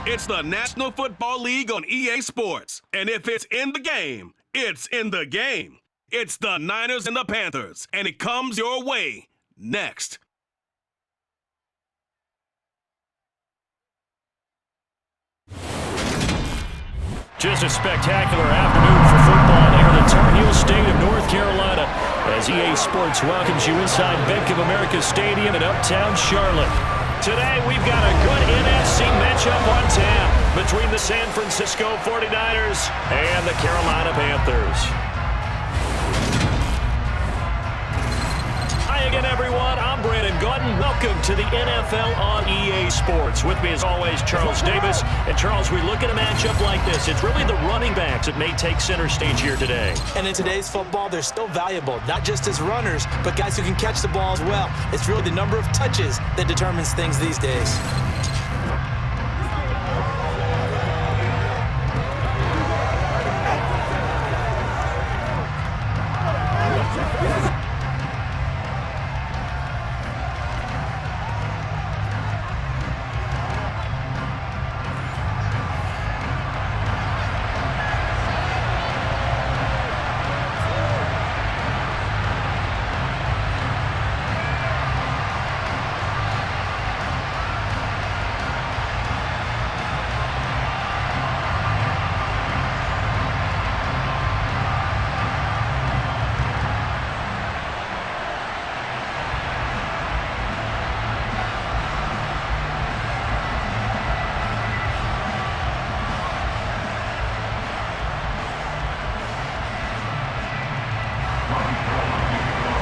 It's the National Football League on EA Sports. And if it's in the game, it's in the game. It's the Niners and the Panthers, and it comes your way next. Just a spectacular afternoon for football here in the Tar Heel state of North Carolina as EA Sports welcomes you inside Bank of America Stadium in uptown Charlotte. Today we've got a good NFC matchup on tap between the San Francisco 49ers and the Carolina Panthers. Hi again, everyone. I'm Brandon Gordon. Welcome to the NFL on EA Sports. With me, as always, Charles Davis. And, Charles, we look at a matchup like this. It's really the running backs that may take center stage here today. And in today's football, they're still valuable, not just as runners, but guys who can catch the ball as well. It's really the number of touches that determines things these days.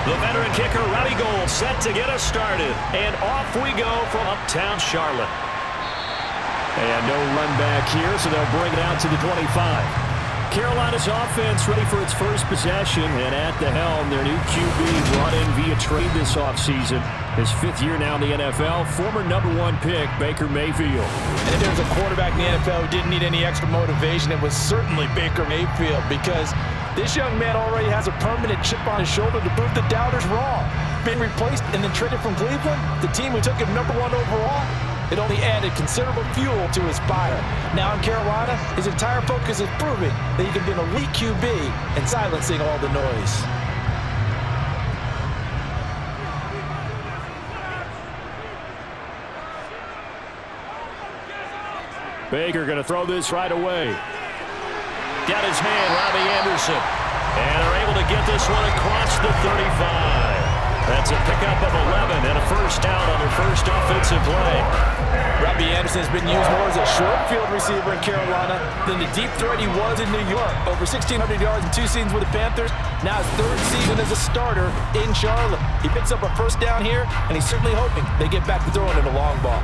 The veteran kicker, Robbie Gould, set to get us started. And off we go from uptown Charlotte. And no run back here, so they'll bring it out to the 25. Carolina's offense ready for its first possession. And at the helm, their new QB brought in via trade this offseason. His fifth year now in the NFL, former #1 pick, Baker Mayfield. And if there's a quarterback in the NFL who didn't need any extra motivation, it was certainly Baker Mayfield, because this young man already has a permanent chip on his shoulder to prove the doubters wrong. Being replaced and then traded from Cleveland, the team who took him #1 overall, it only added considerable fuel to his fire. Now in Carolina, his entire focus is proving that he can be an elite QB and silencing all the noise. Baker going to throw this right away. Got his man, Robbie Anderson. And are able to get this one across the 35. That's a pickup of 11 and a first down on their first offensive play. Robbie Anderson has been used more as a short field receiver in Carolina than the deep threat he was in New York. Over 1,600 yards in 2 seasons with the Panthers. Now his 3rd season as a starter in Charlotte. He picks up a first down here, and he's certainly hoping they get back to throwing him a long ball.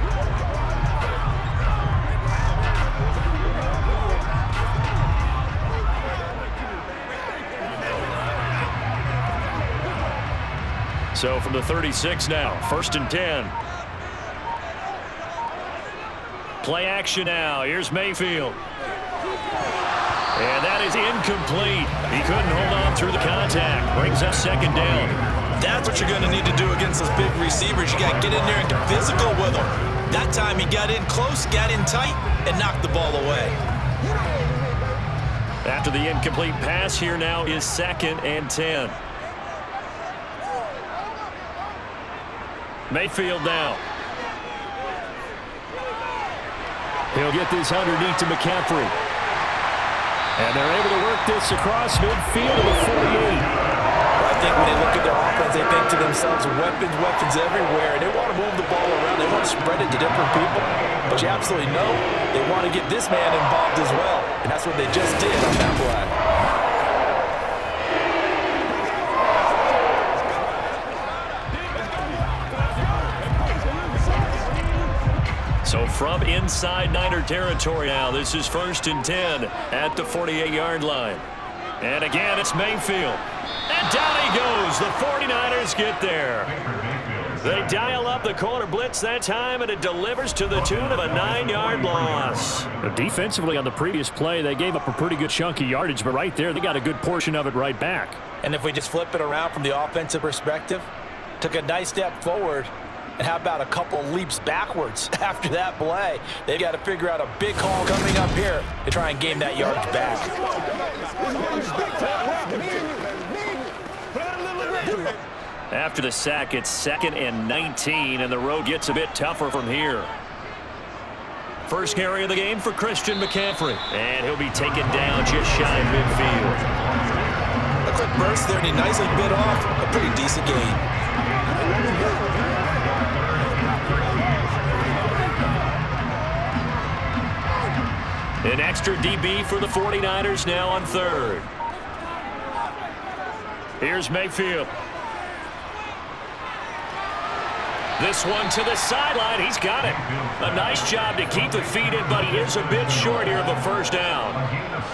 So from the 36 now, 1st and 10. Play action now. Here's Mayfield. And that is incomplete. He couldn't hold on through the contact. Brings up 2nd down. That's what you're going to need to do against those big receivers. You got to get in there and get physical with them. That time he got in close, got in tight, and knocked the ball away. After the incomplete pass, here now is 2nd and 10. Mayfield now. He'll get this underneath to McCaffrey. And they're able to work this across midfield to the 48. I think when they look at their offense, they think to themselves, weapons everywhere. And they want to move the ball around. They want to spread it to different people. But you absolutely know they want to get this man involved as well. And that's what they just did on that play. So from inside Niner territory now, this is 1st and 10 at the 48-yard line. And again, it's Mayfield. And down he goes. The 49ers get there. They dial up the corner blitz that time, and it delivers to the tune of a 9-yard loss. Defensively on the previous play, they gave up a pretty good chunk of yardage, but right there, they got a good portion of it right back. And if we just flip it around from the offensive perspective, took a nice step forward And how about a couple leaps backwards after that play? They've got to figure out a big call coming up here to try and gain that yardage back. After the sack, it's 2nd and 19, and the road gets a bit tougher from here. First carry of the game for Christian McCaffrey, and he'll be taken down just shy of midfield. A quick burst there, and he nicely bit off a pretty decent gain. An extra DB for the 49ers now on 3rd. Here's Mayfield. This one to the sideline. He's got it. A nice job to keep the feet in, but he is a bit short here of a first down.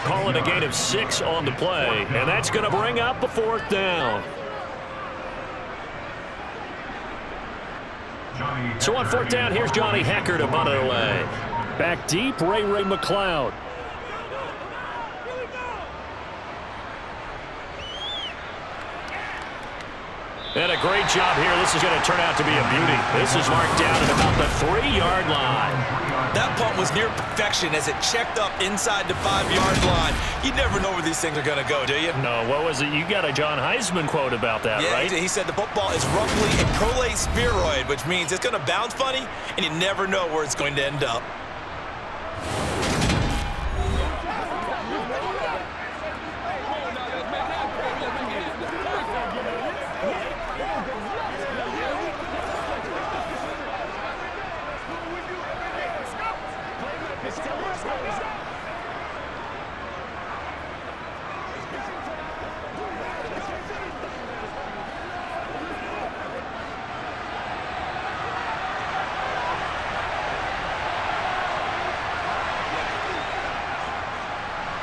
Calling a gain of 6 on the play, and that's going to bring up a 4th down. So on 4th down, here's Johnny Hecker to bunt it away. Back deep, Ray McLeod. And a great job here. This is going to turn out to be a beauty. This is marked down at about the 3-yard line. That punt was near perfection as it checked up inside the 5-yard line. You never know where these things are going to go, do you? No, what was it? You got a John Heisman quote about that, right? Yeah, he said the football is roughly a prolate spheroid, which means it's going to bounce funny, and you never know where it's going to end up.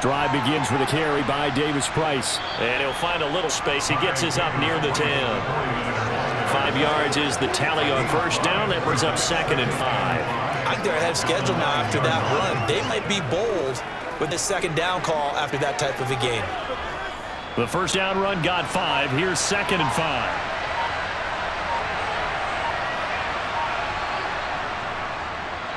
Drive begins with a carry by Davis Price. And he'll find a little space. He gets us up near the 10. 5 yards is the tally on first down. That brings up 2nd and 5. I think they're ahead of schedule now after that run. They might be bold with the 2nd down call after that type of a game. The first down run got 5. Here's 2nd and 5.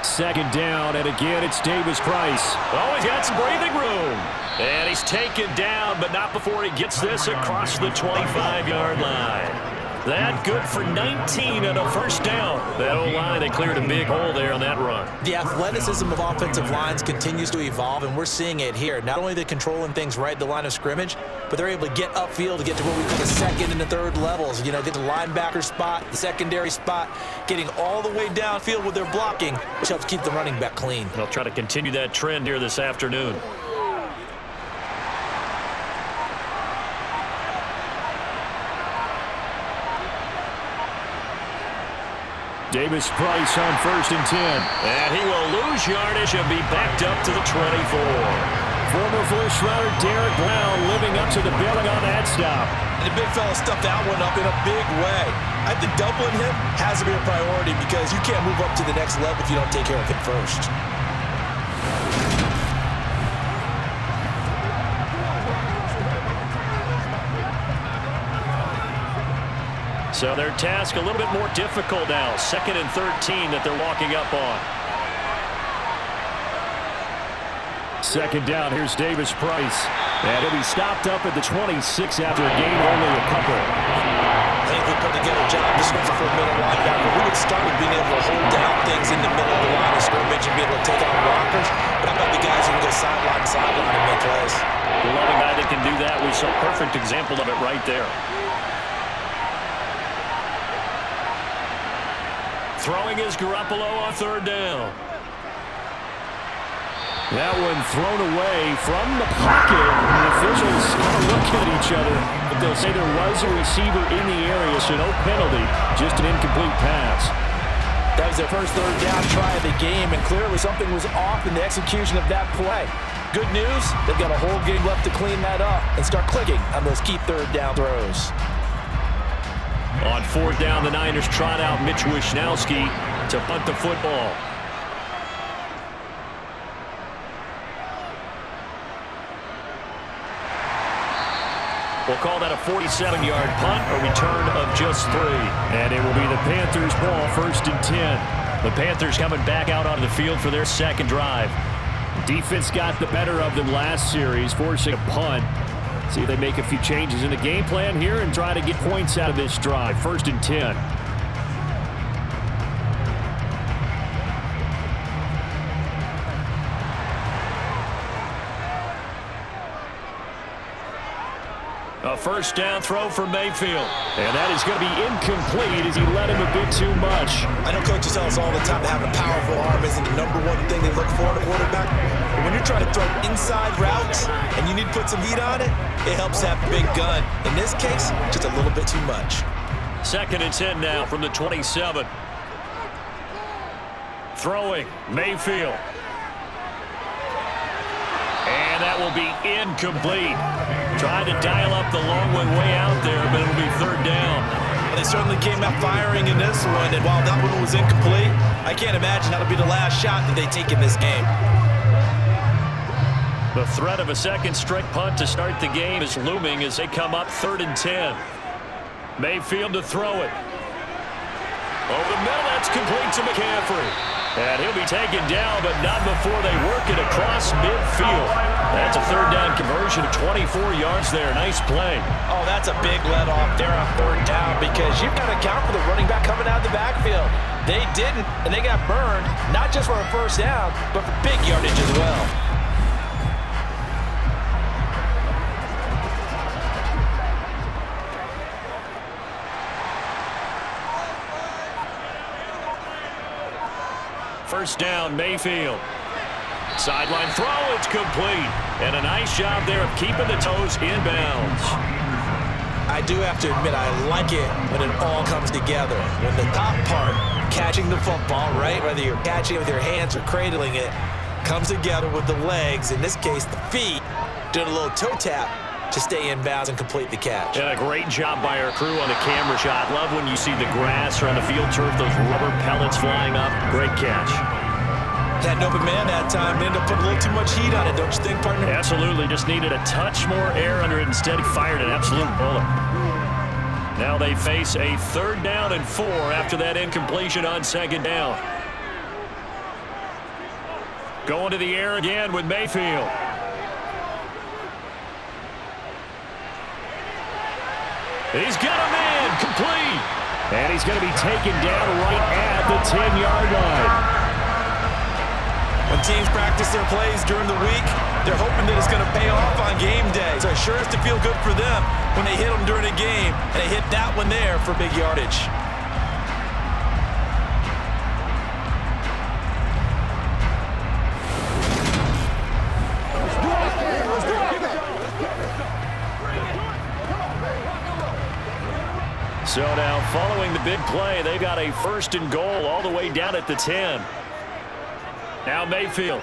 Second down, and again, it's Davis Price. Oh, he's got some breathing room. And he's taken down, but not before he gets this across the 25-yard line. That good for 19 and a first down. That O-line, they cleared a big hole there on that run. The athleticism of offensive lines continues to evolve, and we're seeing it here. Not only are they controlling things right at the line of scrimmage, but they're able to get upfield to get to what we call the 2nd and the 3rd levels. You know, get the linebacker spot, the secondary spot, getting all the way downfield with their blocking, which helps keep the running back clean. They'll try to continue that trend here this afternoon. Davis Price on 1st and 10. And he will lose yardage and be backed up to the 24. Former first rounder Derek Brown living up to the billing on that stop. And the big fella stuffed that one up in a big way. I think doubling him has to be a priority because you can't move up to the next level if you don't take care of him first. So their task a little bit more difficult now. 2nd and 13 that they're walking up on. Second down, here's Davis Price. And he'll be stopped up at the 26 after a gain of only a couple. I think they put together a job description for a middle linebacker. We would start with being able to hold down things in the middle of the line of scrimmage and be able to take out blockers. But how about the guys who can go sideline to sideline and make plays? We love a guy that can do that. We saw a perfect example of it right there. Throwing is Garoppolo on 3rd down. That one thrown away from the pocket. The officials kind of look at each other, but they'll say there was a receiver in the area, so no penalty, just an incomplete pass. That was their first 3rd down try of the game, and clearly something was off in the execution of that play. Good news, they've got a whole game left to clean that up and start clicking on those key 3rd down throws. On 4th down, the Niners trot out Mitch Wishnowski to punt the football. We'll call that a 47-yard punt, a return of just 3. And it will be the Panthers' ball, 1st and 10. The Panthers coming back out onto the field for their second drive. Defense got the better of them last series, forcing a punt. See if they make a few changes in the game plan here and try to get points out of this drive. 1st and 10. A first down throw for Mayfield. And that is going to be incomplete as he led him a bit too much. I know coaches tell us all the time that having a powerful arm isn't the #1 thing they look for in a quarterback. But when you're trying to throw inside routes and you need to put some heat on it, it helps to have a big gun. In this case, just a little bit too much. 2nd and 10 now from the 27. Throwing, Mayfield. And that will be incomplete. Trying to dial up the long way out there, but it'll be 3rd down. They certainly came out firing in this one, and while that one was incomplete, I can't imagine that'll be the last shot that they take in this game. The threat of a second straight punt to start the game is looming as they come up 3rd and 10. Mayfield to throw it. Over the middle, that's complete to McCaffrey. And he'll be taken down, but not before they work it across midfield. That's a 3rd down conversion of 24 yards there. Nice play. Oh, that's a big let off there on 3rd down because you've got to account for the running back coming out of the backfield. They didn't, and they got burned, not just for a first down, but for big yardage as well. First down, Mayfield. Sideline throw, it's complete. And a nice job there of keeping the toes inbounds. I do have to admit, I like it when it all comes together. When the top part, catching the football, right, whether you're catching it with your hands or cradling it, comes together with the legs, in this case the feet, doing a little toe tap to stay in bounds and complete the catch. And a great job by our crew on the camera shot. Love when you see the grass or on the field turf, those rubber pellets flying up. Great catch. Had an open man that time, ended up putting a little too much heat on it, don't you think, partner? Absolutely, just needed a touch more air under it. Instead, he fired an absolute bullet. Now they face a 3rd down and 4 after that incompletion on 2nd down. Going to the air again with Mayfield. He's got a man, complete. And he's going to be taken down right at the 10-yard line. When teams practice their plays during the week, they're hoping that it's going to pay off on game day. So it sure is to feel good for them when they hit them during a game, and they hit that one there for big yardage. So now, following the big play, they've got a 1st and goal all the way down at the 10. Now Mayfield.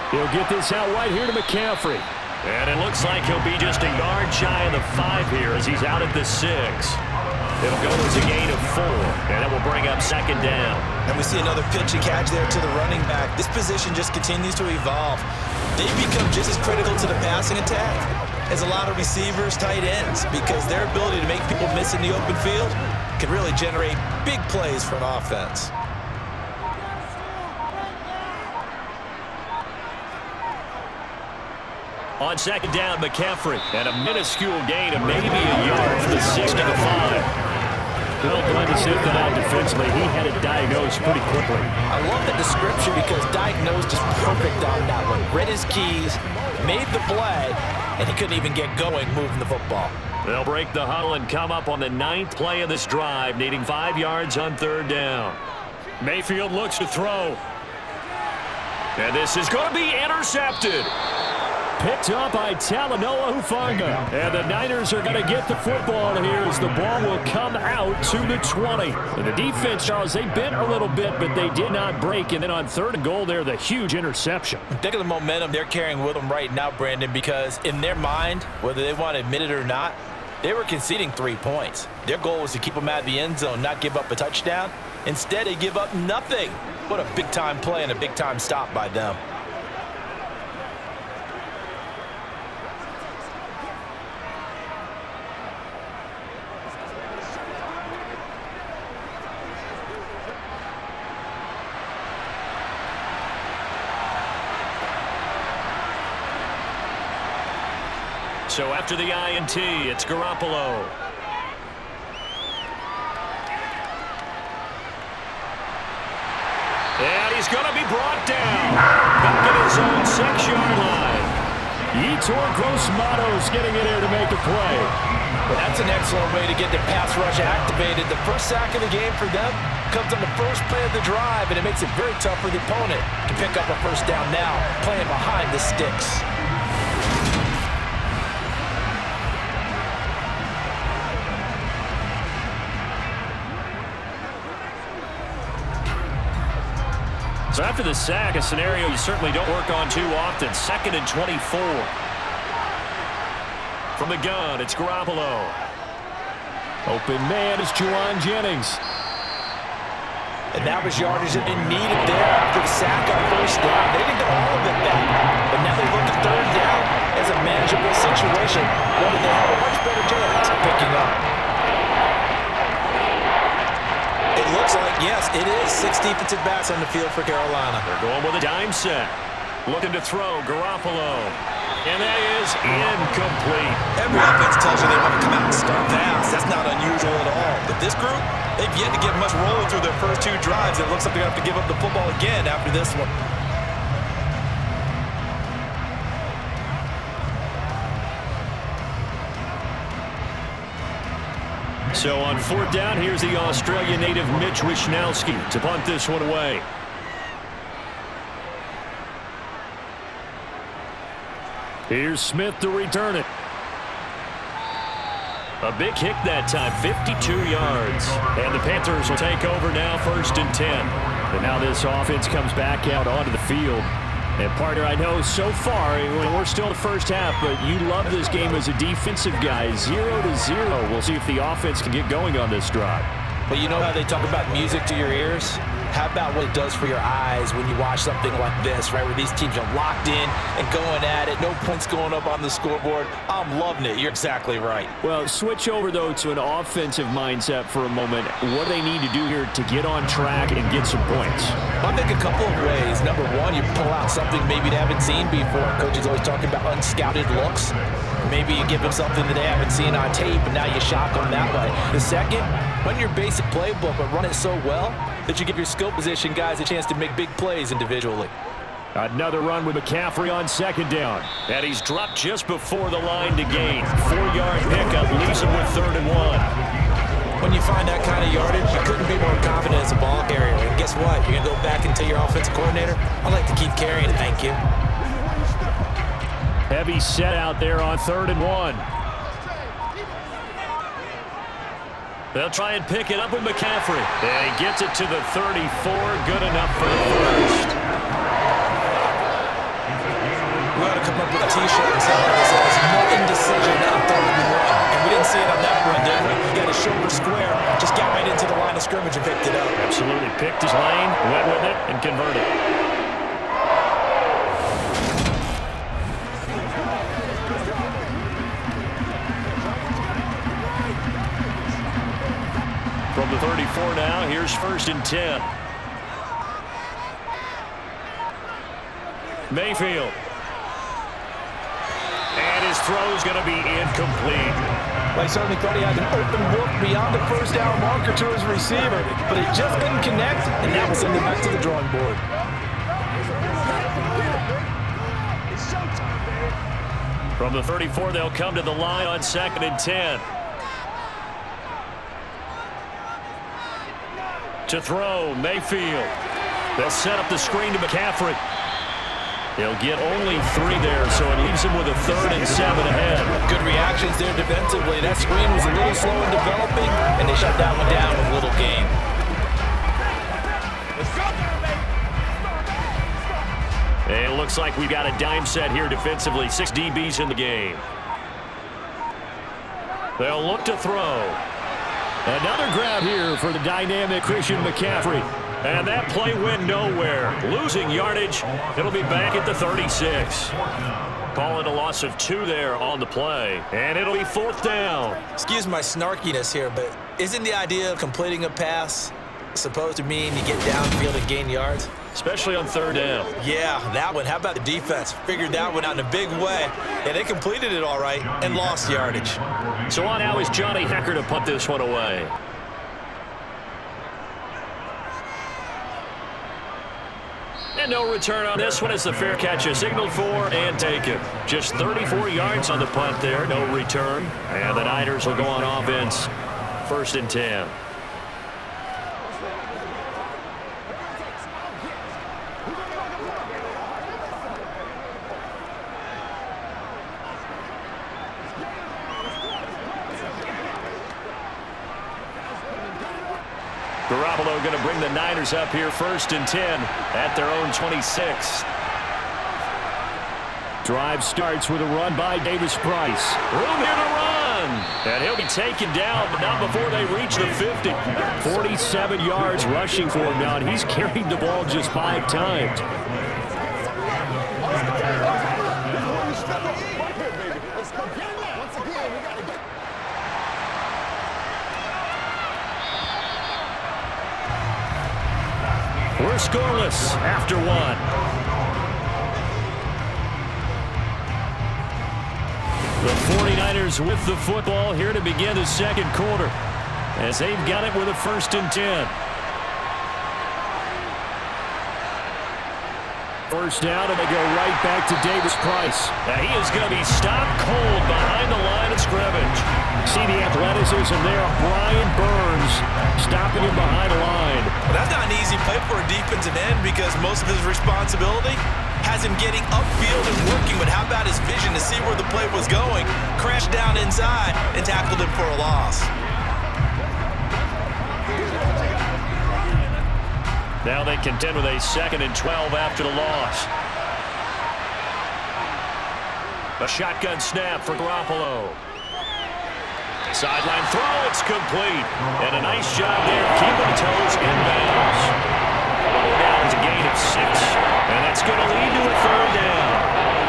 He'll get this out right here to McCaffrey. And it looks like he'll be just a yard shy of the 5 here as he's out at the 6. It'll go as a gain of 4, and it will bring up 2nd down. And we see another pitch and catch there to the running back. This position just continues to evolve. They've become just as critical to the passing attack as a lot of receivers, tight ends, because their ability to make people miss in the open field can really generate big plays for an offense. On 2nd down, McCaffrey. And a minuscule gain of maybe a yard for the 6 to the 5. Bill glad to sit that out defensively. He had it diagnosed pretty quickly. I love the description because diagnosed is perfect on that one. Read his keys, made the play, and he couldn't even get going moving the football. They'll break the huddle and come up on the 9th play of this drive, needing 5 yards on 3rd down. Mayfield looks to throw. And this is going to be intercepted. Picked up by Talanoa Hufanga. And the Niners are going to get the football here as the ball will come out to the 20. And the defense, Charles, they bent a little bit, but they did not break. And then on 3rd and goal there, the huge interception. Think of the momentum they're carrying with them right now, Brandon, because in their mind, whether they want to admit it or not, they were conceding 3 points. Their goal was to keep them out of the end zone, not give up a touchdown. Instead, they give up nothing. What a big-time play and a big-time stop by them. So after the INT, it's Garoppolo. And he's going to be brought down. Back at his own 6-yard line. Yetur Gross-Matos getting in there to make the play. Well, that's an excellent way to get the pass rush activated. The first sack of the game for them comes on the first play of the drive, and it makes it very tough for the opponent to pick up a first down now, playing behind the sticks. So after the sack, a scenario you certainly don't work on too often. 2nd and 24. From the gun, it's Garoppolo. Open man is Juwan Jennings. And that was yardage that they needed there after the sack on first down. They didn't get all of it back, but now they look at third down as a manageable situation. What did they have a much better chance of picking up? It looks like, yes, it is 6 defensive backs on the field for Carolina. They're going with a dime set. Looking to throw, Garoppolo. And that is incomplete. Every offense tells you they want to come out and start fast. That's not unusual at all. But this group, they've yet to get much rolling through their first 2 drives. It looks like they're going to have to give up the football again after this one. So on 4th down, here's the Australian native Mitch Wishnowsky to punt this one away. Here's Smith to return it. A big kick that time, 52 yards. And the Panthers will take over now, 1st and 10. And now this offense comes back out onto the field. And, partner, I know so far, we're still in the first half, but you love this game as a defensive guy. 0-0. We'll see if the offense can get going on this drive. But you know how they talk about music to your ears? How about what it does for your eyes when you watch something like this, right, where these teams are locked in and going at it, no points going up on the scoreboard? I'm loving it. You're exactly right. Well, switch over, though, to an offensive mindset for a moment. What do they need to do here to get on track and get some points? I think a couple of ways. Number one, you pull out something maybe they haven't seen before. Coach is always talking about unscouted looks. Maybe you give them something that they haven't seen on tape, and now you shock them that way. The second, run your basic playbook, but run it so well that you give your skill position guys a chance to make big plays individually. Another run with McCaffrey on 2nd down. And he's dropped just before the line to gain. 4-yard pickup, leaves him with 3rd and 1. When you find that kind of yardage, you couldn't be more confident as a ball carrier. And guess what? You're going to go back and tell your offensive coordinator, I'd like to keep carrying it, thank you. Heavy set out there on 3rd and 1. They'll try and pick it up with McCaffrey. And he gets it to the 34. Good enough for the first. We ought to come up with a T-shirt and something that says, no indecision on 3rd and 1. And we didn't see it on that run, did we? He got his shoulder square, just got right into the line of scrimmage and picked it up. Absolutely picked his lane, went with it, and converted. From the 34 now, here's 1st and 10. Mayfield. And his throw's going to be incomplete. Well, he certainly thought he had an open look beyond the first down marker to his receiver, but it just didn't connect, and that will send him back to the drawing board. From the 34, they'll come to the line on 2nd and 10. To throw, Mayfield. They'll set up the screen to McCaffrey. They'll get only 3 there, so it leaves him with a 3rd and 7 ahead. Good reactions there defensively. That screen was a little slow in developing, and they shut that one down with a little gain. And it looks like we've got a dime set here defensively. 6 DBs in the game. They'll look to throw. Another grab here for the dynamic Christian McCaffrey. And that play went nowhere. Losing yardage. It'll be back at the 36. Call it a loss of 2 there on the play. And it'll be 4th down. Excuse my snarkiness here, but isn't the idea of completing a pass supposed to mean you get downfield and gain yards? especially on third down. Yeah, that one. How about the defense? Figured that one out in a big way, and they completed it all right and lost yardage. So on now is Johnny Hecker to put this one away. And no return on this one as the fair catch is signaled for and taken. Just 34 yards on the punt there, no return. And the Niners will go on offense, 1st and 10. Garoppolo going to bring the Niners up here 1st and 10 at their own 26. Drive starts with a run by Davis Price. Room here to run. And he'll be taken down, but not before they reach the 50. 47 yards rushing for him now, and he's carried the ball just 5 times. We're scoreless after 1. The 49ers with the football here to begin the second quarter as they've got it with a 1st and 10. First down, and they go right back to Davis Price. Now he is going to be stopped cold behind the line of scrimmage. See the athleticism there. Brian Burns stopping him behind the line. Well, that's not an easy play for a defensive end because most of his responsibility has him getting upfield and working, but how about his vision to see where the play was going, crashed down inside, and tackled him for a loss. Now they contend with a 2nd and 12 after the loss. A shotgun snap for Garoppolo. Sideline throw, it's complete. And a nice job there, keeping the toes inbounds. Down is a gain of 6, and that's going to lead to a 3rd down.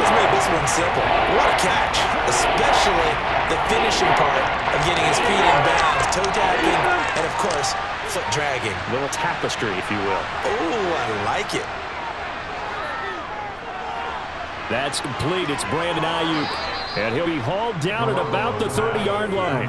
Let's make this one simple. What a catch, especially the finishing part of getting his feet in bounds, toe tapping, and of course, foot dragging. A little tapestry, if you will. Oh, I like it. That's complete. It's Brandon Ayuk. And he'll be hauled down at about the 30-yard line.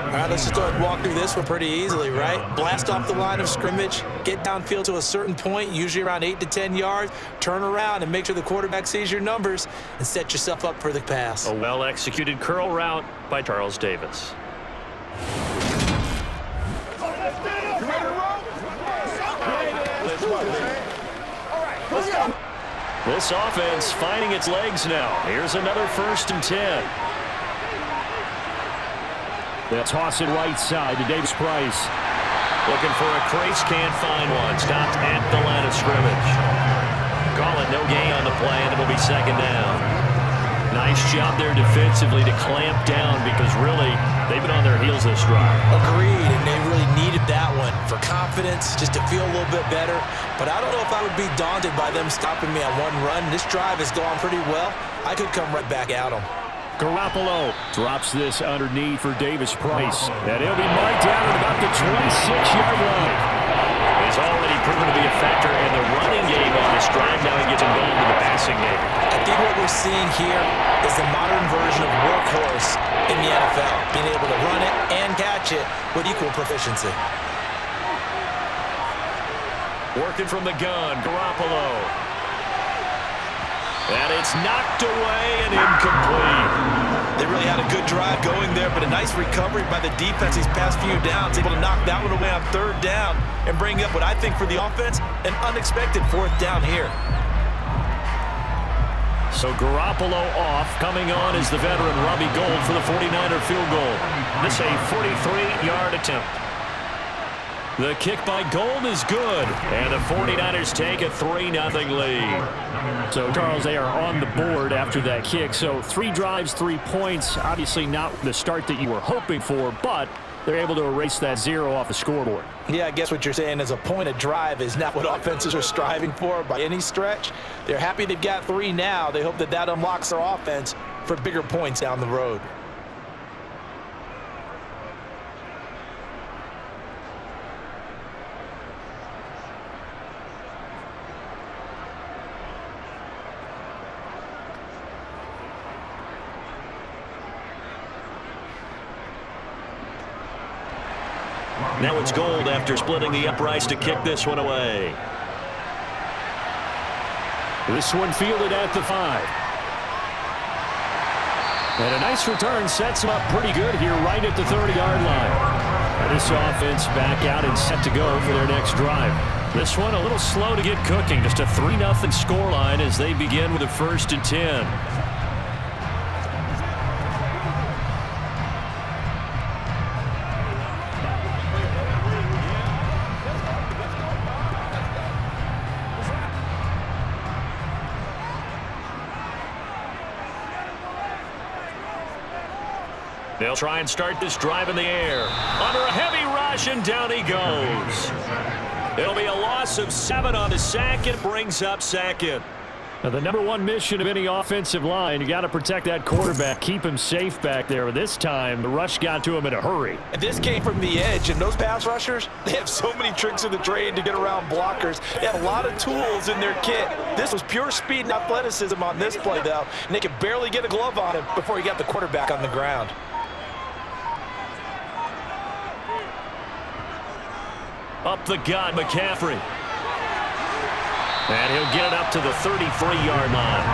All right, let's just go ahead and walk through this one pretty easily, right? Blast off the line of scrimmage, get downfield to a certain point, usually around 8 to 10 yards, turn around and make sure the quarterback sees your numbers and set yourself up for the pass. A well-executed curl route by Charles Davis. This offense finding its legs now. Here's another 1st and 10. They'll toss it right side to Davis Price. Looking for a crease, can't find one. Stopped at the line of scrimmage. Calling no gain on the play, and it'll be 2nd down. Nice job there defensively to clamp down because really they've been on their heels this drive. Agreed, and they really needed that one for confidence, just to feel a little bit better. But I don't know if I would be daunted by them stopping me on one run. This drive has gone pretty well. I could come right back at them. Garoppolo drops this underneath for Davis Price. And he'll be marked down at about the 26-yard line. He's already proven to be a factor in the running game on this drive. Now he gets involved in the passing game. I think what we're seeing here is the modern version of workhorse in the NFL, being able to run it and catch it with equal proficiency. Working from the gun, Garoppolo. And it's knocked away and incomplete. They really had a good drive going there, but a nice recovery by the defense these past few downs, able to knock that one away on 3rd down and bring up what I think for the offense, an unexpected 4th down here. So Garoppolo off. Coming on is the veteran Robbie Gould for the 49er field goal. This a 43-yard attempt. The kick by Gould is good, and the 49ers take a 3-0 lead. So, Charles, they are on the board after that kick. So 3 drives, 3 points. Obviously not the start that you were hoping for, but they're able to erase that 0 off the scoreboard. Yeah, I guess what you're saying is a point of drive is not what offenses are striving for by any stretch. They're happy they've got 3 now. They hope that that unlocks their offense for bigger points down the road. Now it's Gold after splitting the uprights to kick this one away. This one fielded at the 5. And a nice return sets him up pretty good here right at the 30-yard line. And this offense back out and set to go for their next drive. This one a little slow to get cooking. Just a 3-0 scoreline as they begin with a 1st and 10. They'll try and start this drive in the air. Under a heavy rush, and down he goes. It'll be a loss of 7 on the sack. It brings up 2nd. Now, the #1 mission of any offensive line, you got to protect that quarterback, keep him safe back there. This time, the rush got to him in a hurry. And this came from the edge, and those pass rushers, they have so many tricks in the trade to get around blockers. They have a lot of tools in their kit. This was pure speed and athleticism on this play, though, and they could barely get a glove on him before he got the quarterback on the ground. Up the gut, McCaffrey. And he'll get it up to the 33-yard line.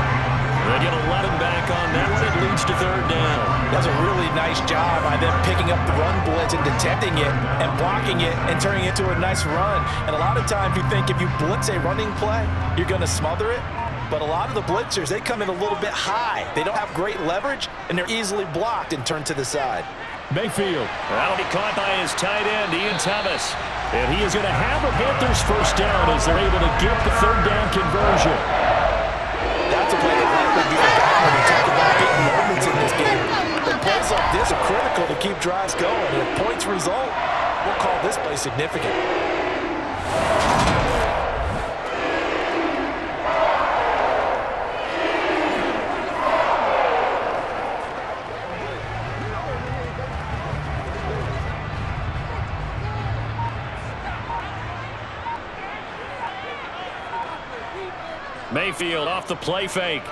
They get 11 back on that one. It leads to 3rd down. That's a really nice job by them picking up the run blitz and detecting it and blocking it and turning it into a nice run. And a lot of times you think if you blitz a running play, you're going to smother it. But a lot of the blitzers, they come in a little bit high. They don't have great leverage, and they're easily blocked and turned to the side. Mayfield. That'll be caught by his tight end, Ian Thomas. And he is going to have a Panthers 1st down as they're able to get the 3rd down conversion. That's a play that likely be forgotten when you talk about getting moments in this game. But plays like this are critical to keep drives going. And if points result, we'll call this play significant. Mayfield off the play fake.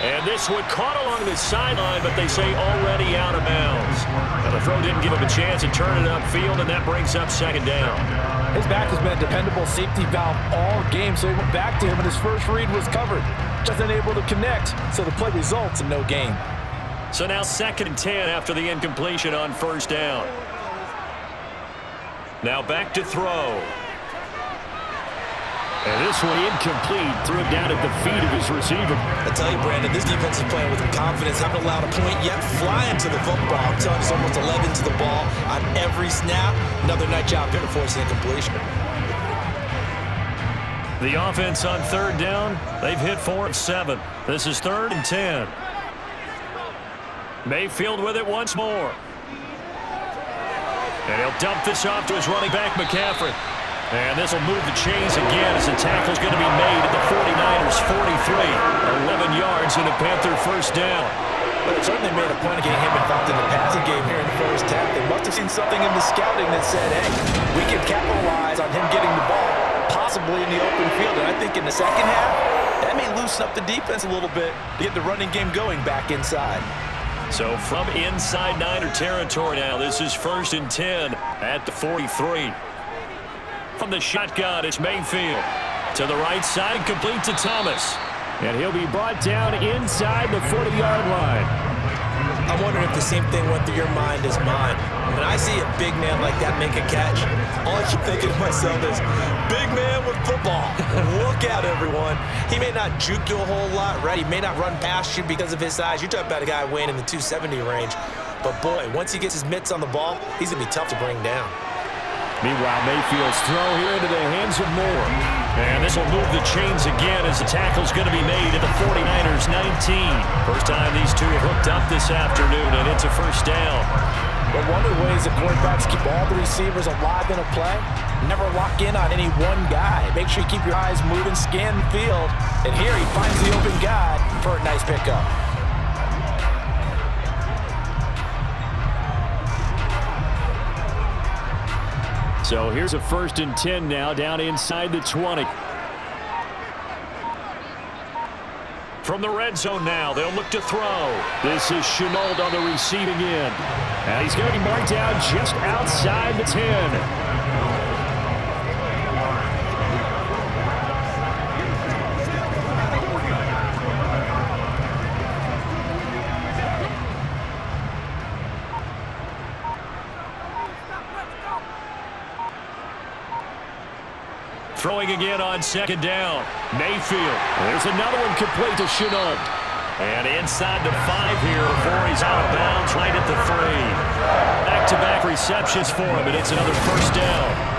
And this one caught along the sideline, but they say already out of bounds. And the throw didn't give him a chance to turn it upfield, and that brings up 2nd down. His back has been a dependable safety valve all game, so he went back to him, and his first read was covered. Just unable to connect, so the play results in no gain. So now 2nd and 10 after the incompletion on 1st down. Now back to throw. And this one incomplete. Threw it down at the feet of his receiver. I tell you, Brandon, this defense is playing with confidence. Haven't allowed a point yet. Flying to the football. I'm telling you, it's almost 11 to the ball on every snap. Another nice job here to force the incompletion. The offense on 3rd down, they've hit 4 of 7. This is 3rd and 10. Mayfield with it once more. And he'll dump this off to his running back, McCaffrey. And this will move the chains again as the tackle's going to be made at the 49ers 43. 11 yards in a Panther 1st down. But it certainly made a point of getting him involved in the passing game here in the 1st half. They must have seen something in the scouting that said, hey, we can capitalize on him getting the ball, possibly in the open field. And I think in the 2nd half, that may loosen up the defense a little bit to get the running game going back inside. So from inside Niner territory now, this is 1st and 10 at the 43. From the shotgun, it's Mayfield. To the right side, complete to Thomas. And he'll be brought down inside the 40-yard line. I'm wondering if the same thing went through your mind as mine. When I see a big man like that make a catch, all I keep thinking to myself is, big man with football. Look out, everyone. He may not juke you a whole lot, right? He may not run past you because of his size. You're talking about a guy weighing in the 270 range. But, boy, once he gets his mitts on the ball, he's going to be tough to bring down. Meanwhile, Mayfield's throw here into the hands of Moore. And this will move the chains again as the tackle's going to be made at the 49ers 19. First time these two have hooked up this afternoon, and it's a 1st down. But one of the ways the quarterbacks keep all the receivers alive in a play, never lock in on any one guy. Make sure you keep your eyes moving, scan the field. And here he finds the open guy for a nice pickup. So here's a 1st and 10 now down inside the 20. From the red zone now, they'll look to throw. This is Chenault on the receiving end. And he's going to be marked out just outside the 10. Throwing again on second down. Mayfield. There's another one complete to Chenault. And inside the 5 here before he's out of bounds right at the 3. Back-to-back receptions for him, and it's another first down.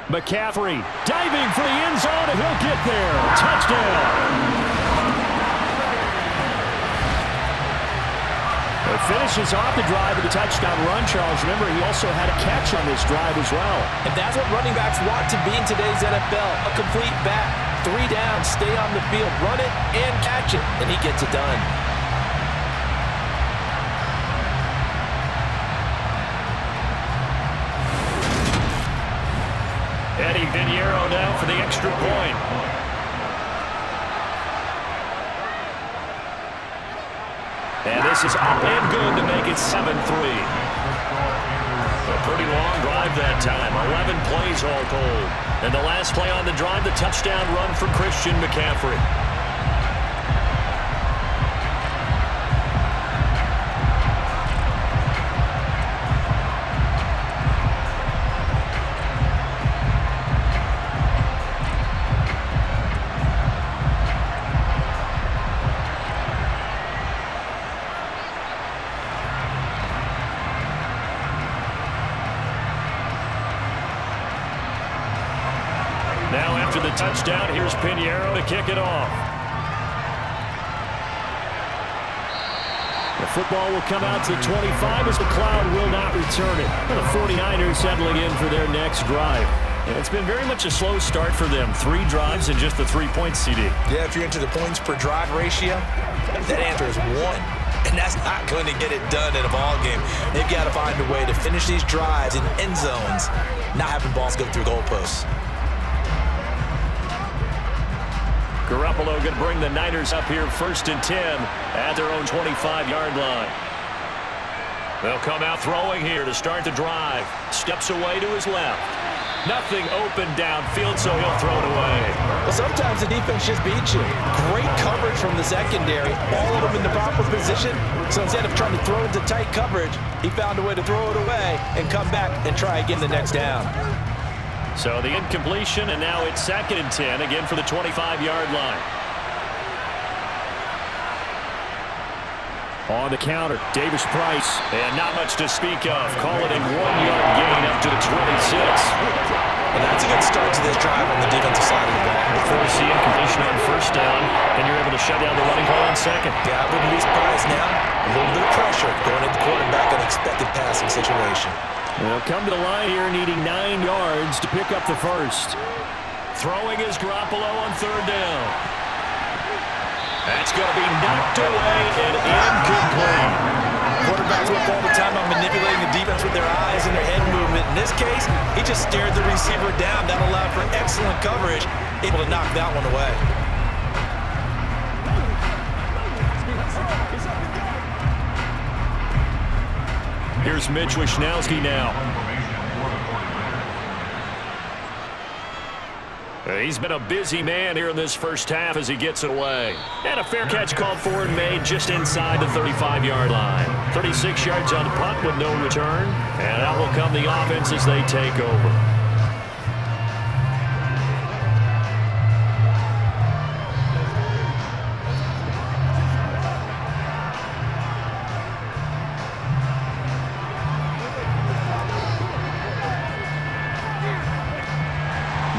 McCaffrey diving for the end zone, and he'll get there. Touchdown. It finishes off the drive with a touchdown run, Charles. Remember, he also had a catch on this drive as well. And that's what running backs want to be in today's NFL. A complete back. 3 down, stay on the field, run it, and catch it. And he gets it done. Eddie Pinheiro now for the extra point. And this is up and good to make it 7-3. A pretty long drive that time. 11 plays all told. And the last play on the drive, the touchdown run for Christian McCaffrey. Now after the touchdown, here's Pinheiro to kick it off. The football will come out to the 25 as the cloud will not return it. The 49ers settling in for their next drive. And it's been very much a slow start for them. 3 drives and just the 3-point CD. Yeah, if you're into the points per drive ratio, that answer is 1. And that's not going to get it done in a ball game. They've got to find a way to finish these drives in end zones, not having balls go through goalposts. Garoppolo going to bring the Niners up here 1st and 10 at their own 25-yard line. They'll come out throwing here to start the drive. Steps away to his left. Nothing open downfield, so he'll throw it away. Well, sometimes the defense just beats you. Great coverage from the secondary. All of them in the proper position. So instead of trying to throw into tight coverage, he found a way to throw it away and come back and try again the next down. So the incompletion, and now it's 2nd and 10, again for the 25-yard line. On the counter, Davis Price. And not much to speak of. Call it a 1-yard gain up to the 26. And that's a good start to this drive on the defensive side of the ball. Force the incompletion on 1st down, and you're able to shut down the running play on 2nd. Yeah, I wouldn't be surprised now. A little bit of pressure going at the quarterback, an expected passing situation. They'll come to the line here needing 9 yards to pick up the 1st. Throwing is Garoppolo on 3rd down. That's going to be knocked away and incomplete. Quarterbacks work all the time on manipulating the defense with their eyes and their head movement. In this case, he just stared the receiver down. That allowed for excellent coverage, able to knock that one away. Here's Mitch Wishnowsky now. He's been a busy man here in this first half as he gets it away. And a fair catch called for and made just inside the 35-yard line. 36 yards on punt with no return. And out will come the offense as they take over.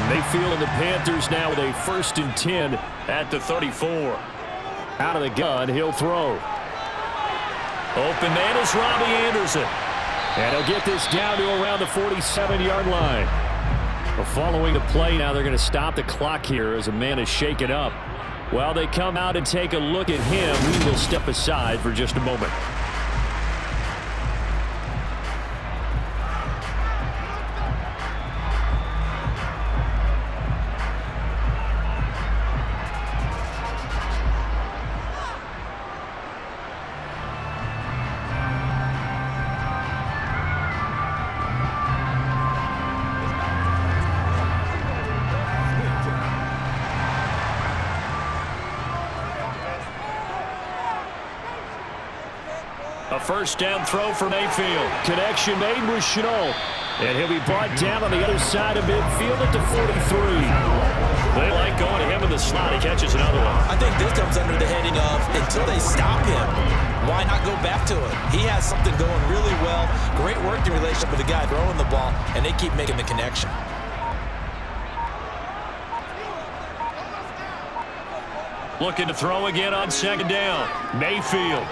Mayfield and the Panthers now with a 1st and 10 at the 34. Out of the gun, he'll throw. Open man is Robbie Anderson. And he'll get this down to around the 47-yard line. Well, following the play now, they're going to stop the clock here as a man is shaken up. While they come out and take a look at him, we will step aside for just a moment. A first down throw for Mayfield. Connection made with Chenault. And he'll be brought down on the other side of midfield at the 43. They like going to him in the slot. He catches another one. I think this comes under the heading of until they stop him, why not go back to it? He has something going really well. Great working relationship with the guy throwing the ball, and they keep making the connection. Looking to throw again on second down. Mayfield.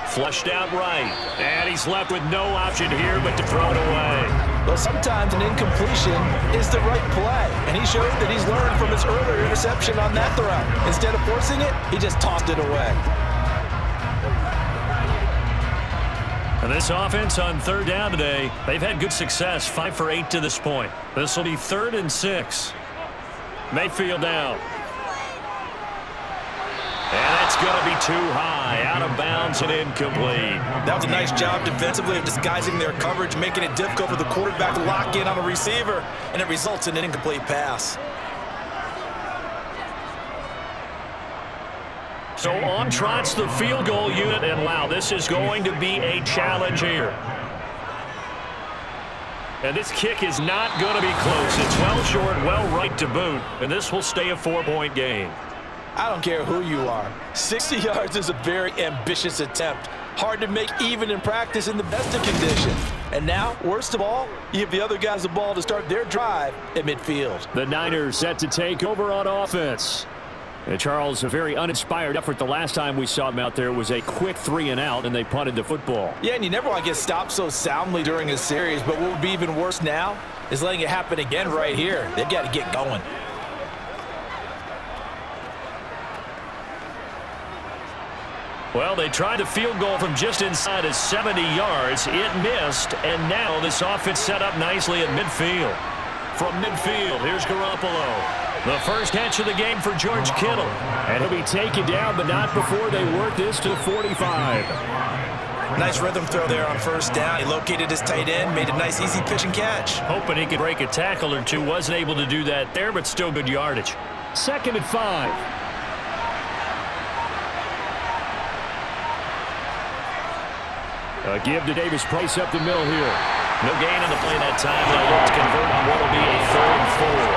Flushed out right. And he's left with no option here but to throw it away. Well, sometimes an incompletion is the right play. And he showed that he's learned from his earlier interception on that throw. Instead of forcing it, he just tossed it away. And this offense on third down today, they've had good success, 5 for 8 to this point. This will be 3rd and 6. Mayfield down. And that's going to be too high, out of bounds and incomplete. That was a nice job defensively of disguising their coverage, making it difficult for the quarterback to lock in on a receiver, and it results in an incomplete pass. So on trots the field goal unit, and wow, this is going to be a challenge here. And this kick is not going to be close. It's well short, well right to boot, and this will stay a 4-point game. I don't care who you are. 60 yards is a very ambitious attempt. Hard to make even in practice in the best of conditions. And now, worst of all, you give the other guys the ball to start their drive at midfield. The Niners set to take over on offense. And Charles, a very uninspired effort. The last time we saw him out there was a quick 3-and-out, and they punted the football. Yeah, and you never want to get stopped so soundly during a series, but what would be even worse now is letting it happen again right here. They've got to get going. Well, they tried a field goal from just inside of 70 yards. It missed, and now this offense set up nicely at midfield. From midfield, here's Garoppolo. The first catch of the game for George Kittle. And he'll be taken down, but not before they work this to the 45. Nice rhythm throw there on first down. He located his tight end, made a nice easy pitch and catch. Hoping he could break a tackle or two. Wasn't able to do that there, but still good yardage. 2nd and 5. A give to Davis Price up the middle here. No gain on the play that time. They'll look to convert on what will be a 3rd and 4.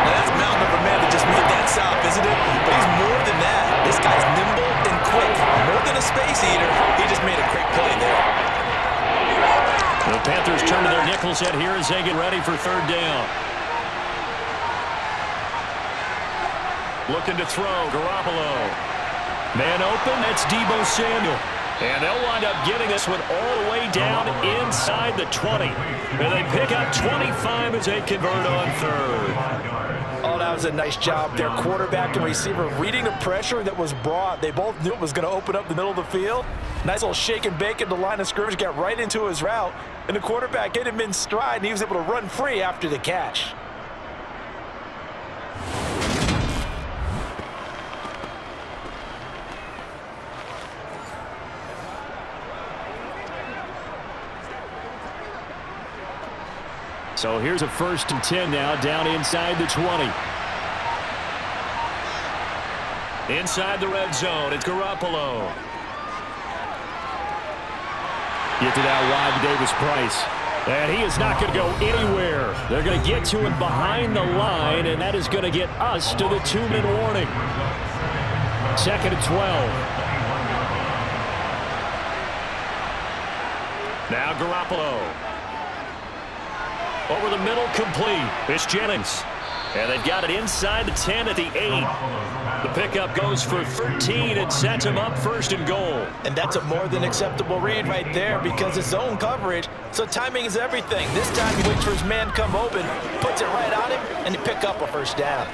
Now that's mountain of a man that just made that stop, isn't it? But he's more than that. This guy's nimble and quick. More than a space eater. He just made a great play there. The Panthers turn to their nickel set here as they get ready for 3rd down. Looking to throw, Garoppolo. Man open, that's Deebo Samuel. And they'll wind up getting this one all the way down inside the 20. And they pick up 25 as they convert on 3rd. Oh, that was a nice job. Their quarterback and receiver reading the pressure that was brought. They both knew it was going to open up the middle of the field. Nice little shake and bake at the line of scrimmage, got right into his route. And the quarterback hit him in stride, and he was able to run free after the catch. So here's a 1st and 10 now, down inside the 20. Inside the red zone, it's Garoppolo. Gets it out wide to Davis Price. And he is not going to go anywhere. They're going to get to him behind the line, and that is going to get us to the 2-minute warning. 2nd and 12. Now Garoppolo. Over the middle, complete. It's Jennings. And they've got it inside the 10 at the 8. The pickup goes for 13 and sets him up 1st and goal. And that's a more than acceptable read right there because it's zone coverage, so timing is everything. This time he waits for his man to come open, puts it right on him, and he pick up a 1st down.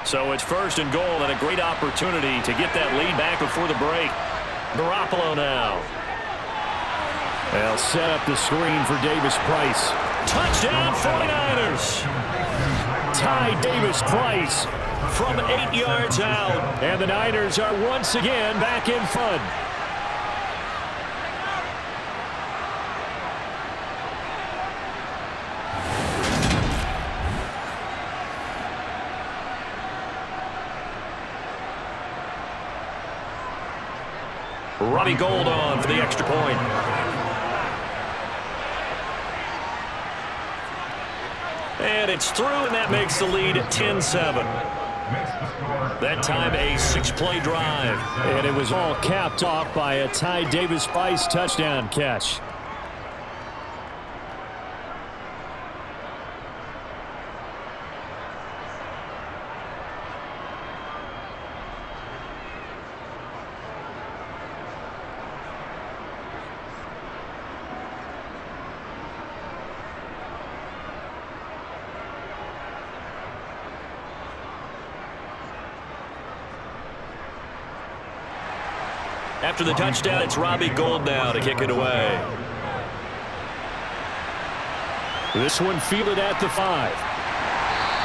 So it's 1st and goal and a great opportunity to get that lead back before the break. Garoppolo now. They'll set up the screen for Davis-Price. Touchdown 49ers. Ty Davis-Price from 8 yards out. And the Niners are once again back in front. Robbie Gould on for the extra point. And it's through, and that makes the lead 10-7. That time a 6-play drive. And it was all capped off by a Ty Davis-Price touchdown catch. After the touchdown, it's Robbie Gould now to kick it away. This one fielded at the 5.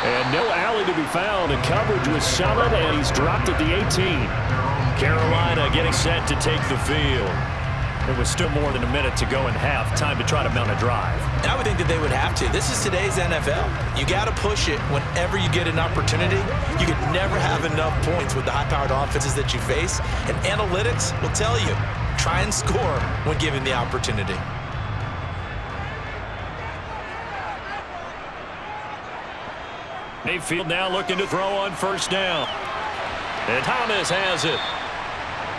And no alley to be found. The coverage was solid, and he's dropped at the 18. Carolina getting set to take the field. There was still more than a minute to go in half. Time to try to mount a drive. And I would think that they would have to. This is today's NFL. You got to push it whenever you get an opportunity. You could never have enough points with the high-powered offenses that you face. And analytics will tell you, try and score when given the opportunity. Mayfield now looking to throw on 1st down. And Thomas has it.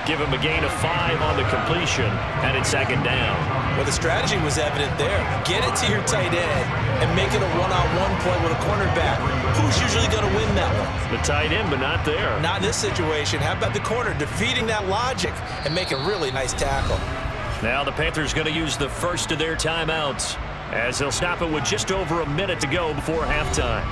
Give him a gain of 5 on the completion, and it's 2nd down. Well, the strategy was evident there. Get it to your tight end and make it a one-on-one play with a cornerback. Who's usually going to win that one? The tight end, but not there. Not in this situation. How about the corner defeating that logic and making a really nice tackle? Now the Panthers going to use the first of their timeouts as they'll stop it with just over a minute to go before halftime.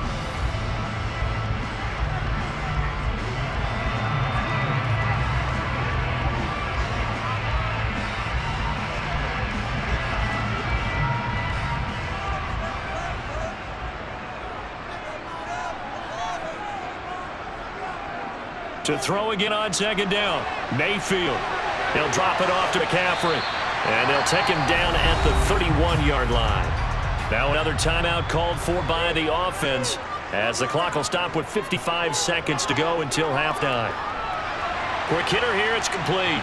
To throw again on 2nd down. Mayfield. He'll drop it off to McCaffrey. And they'll take him down at the 31-yard line. Now another timeout called for by the offense as the clock will stop with 55 seconds to go until halftime. Quick hitter here. It's complete.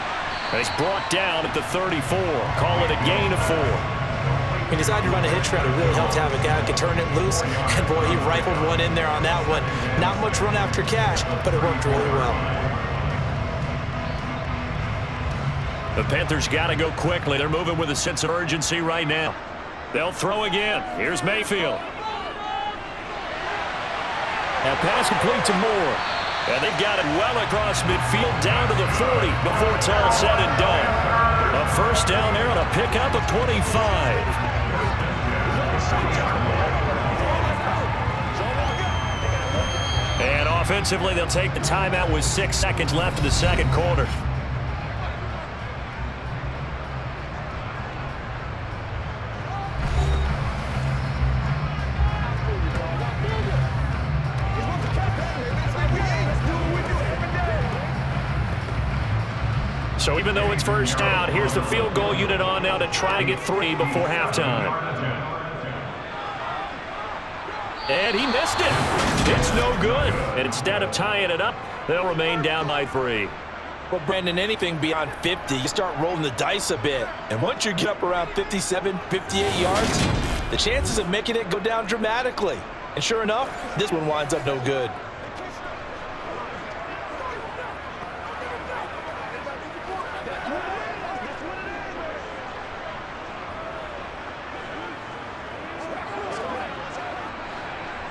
And it's brought down at the 34. Call it a gain of 4. He decided to run a hitch route. It really helped have a guy who could turn it loose. And, boy, he rifled one in there on that one. Not much run after cash, but it worked really well. The Panthers got to go quickly. They're moving with a sense of urgency right now. They'll throw again. Here's Mayfield. That pass complete to Moore. And they've got it well across midfield down to the 40 before it's all said and done. A 1st down there on a pickup of 25. And offensively, they'll take the timeout with 6 seconds left in the 2nd quarter. So even though it's 1st down, here's the field goal unit on now to try to get 3 before halftime. And he missed it. It's no good. And instead of tying it up, they'll remain down by 3. Well, Brandon, anything beyond 50, you start rolling the dice a bit. And once you get up around 57, 58 yards, the chances of making it go down dramatically. And sure enough, this one winds up no good.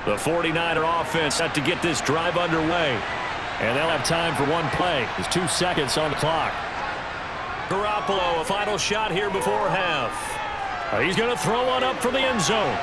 The 49er offense set to get this drive underway. And they'll have time for one play. There's 2 seconds on the clock. Garoppolo, a final shot here before half. He's going to throw one up for the end zone.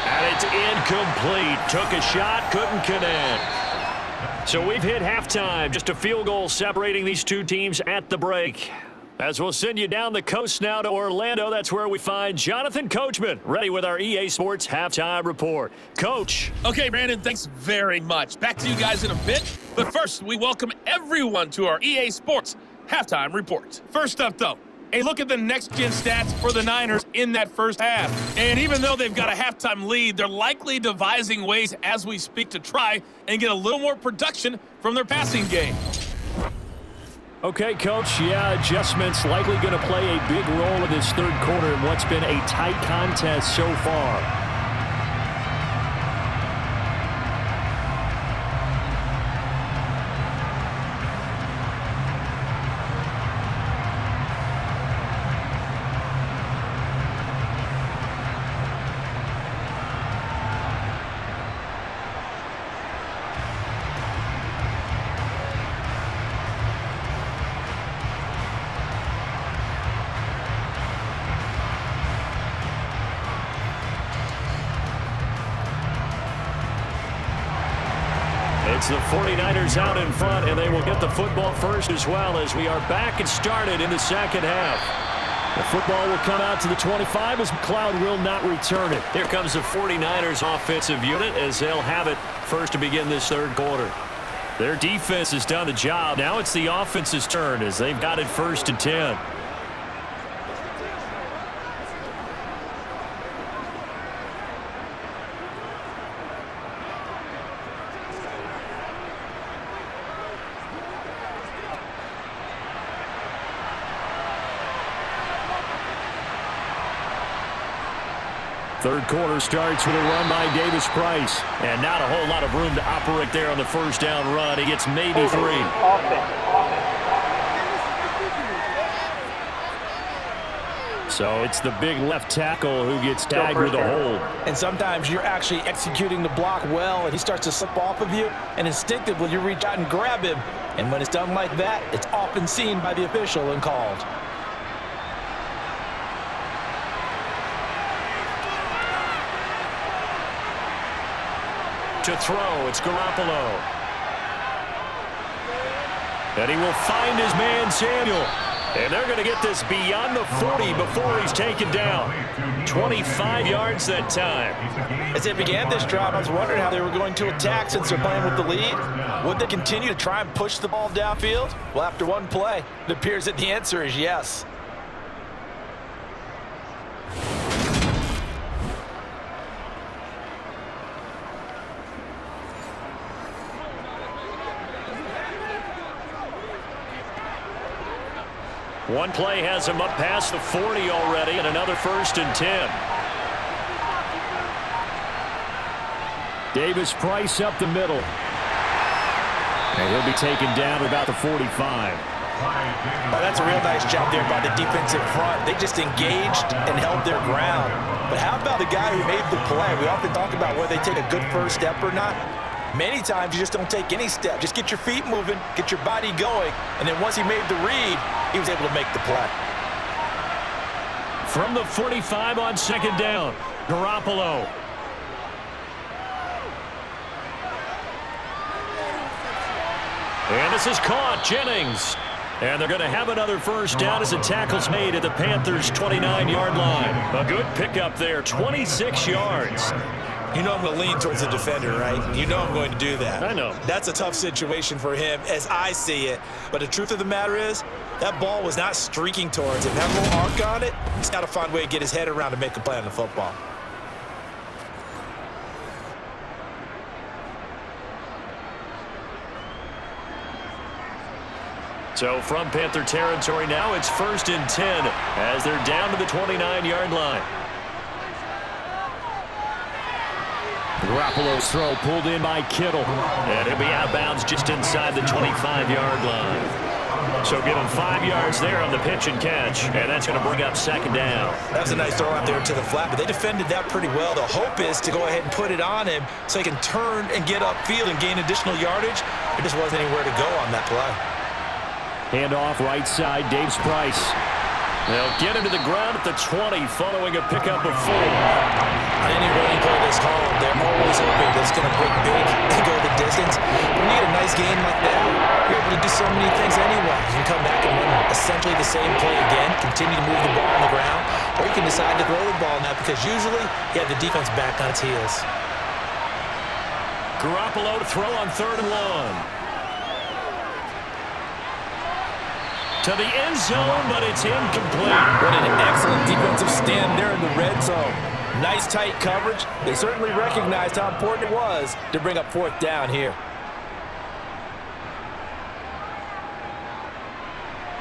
And it's incomplete. Took a shot, couldn't connect. So we've hit halftime. Just a field goal separating these two teams at the break. As we'll send you down the coast now to Orlando, that's where we find Jonathan Coachman, ready with our EA Sports Halftime Report. Coach. Okay, Brandon, thanks very much. Back to you guys in a bit. But first, we welcome everyone to our EA Sports Halftime Report. First up, though, a look at the next-gen stats for the Niners in that first half. And even though they've got a halftime lead, they're likely devising ways as we speak to try and get a little more production from their passing game. Okay, Coach, adjustments likely going to play a big role in this third quarter in what's been a tight contest so far. It's the 49ers out in front, and they will get the football first as well as we are back and started in the second half. The football will come out to the 25 as McLeod will not return it. Here comes the 49ers offensive unit as they'll have it first to begin this third quarter. Their defense has done the job. Now it's the offense's turn as they've got it first and 10. Third quarter starts with a run by Davis Price. And not a whole lot of room to operate there on the first down run. He gets maybe 3. So it's the big left tackle who gets tagged with a hold. And sometimes you're actually executing the block well, and he starts to slip off of you, and instinctively you reach out and grab him. And when it's done like that, it's often seen by the official and called. To throw, it's Garoppolo. And he will find his man, Samuel. And they're going to get this beyond the 40 before he's taken down. 25 yards that time. As they began this drive, I was wondering how they were going to attack since they're playing with the lead. Would they continue to try and push the ball downfield? Well, after one play, it appears that the answer is yes. One play has him up past the 40 already, and another first and 10. Davis Price up the middle. And he'll be taken down about the 45. Oh, that's a real nice job there by the defensive front. They just engaged and held their ground. But how about the guy who made the play? We often talk about whether they take a good first step or not. Many times you just don't take any step. Just get your feet moving, get your body going, and then once he made the read, he was able to make the play. From the 45 on second down, Garoppolo. And this is caught, Jennings. And they're going to have another first down as a tackle's made at the Panthers' 29-yard line. A good pickup there, 26 yards. You know I'm going to lean towards the defender, right? You know I'm going to do that. I know. That's a tough situation for him as I see it. But the truth of the matter is, that ball was not streaking towards him. That little arc on it, he's got to find a way to get his head around to make a play on the football. So from Panther territory now, it's first and 10 as they're down to the 29-yard line. Garoppolo's throw pulled in by Kittle. And it'll be out of bounds just inside the 25-yard line. So give him 5 yards there on the pitch and catch, and that's going to bring up second down. That was a nice throw out there to the flat, but they defended that pretty well. The hope is to go ahead and put it on him so he can turn and get upfield and gain additional yardage. There just wasn't anywhere to go on that play. Handoff right side, Dave's Price. They'll get him to the ground at the 20 following a pickup of 4. Any running play that's called, they're always hoping that it's going to break big and go the distance. When you get a nice game like that, you're able to do so many things anyway. You can come back and run essentially the same play again, continue to move the ball on the ground, or you can decide to throw the ball now because usually you have the defense back on its heels. Garoppolo to throw on 3rd and 1. To the end zone, but it's incomplete. What an excellent defensive stand there in the red zone. Nice tight coverage. They certainly recognized how important it was to bring up 4th down here.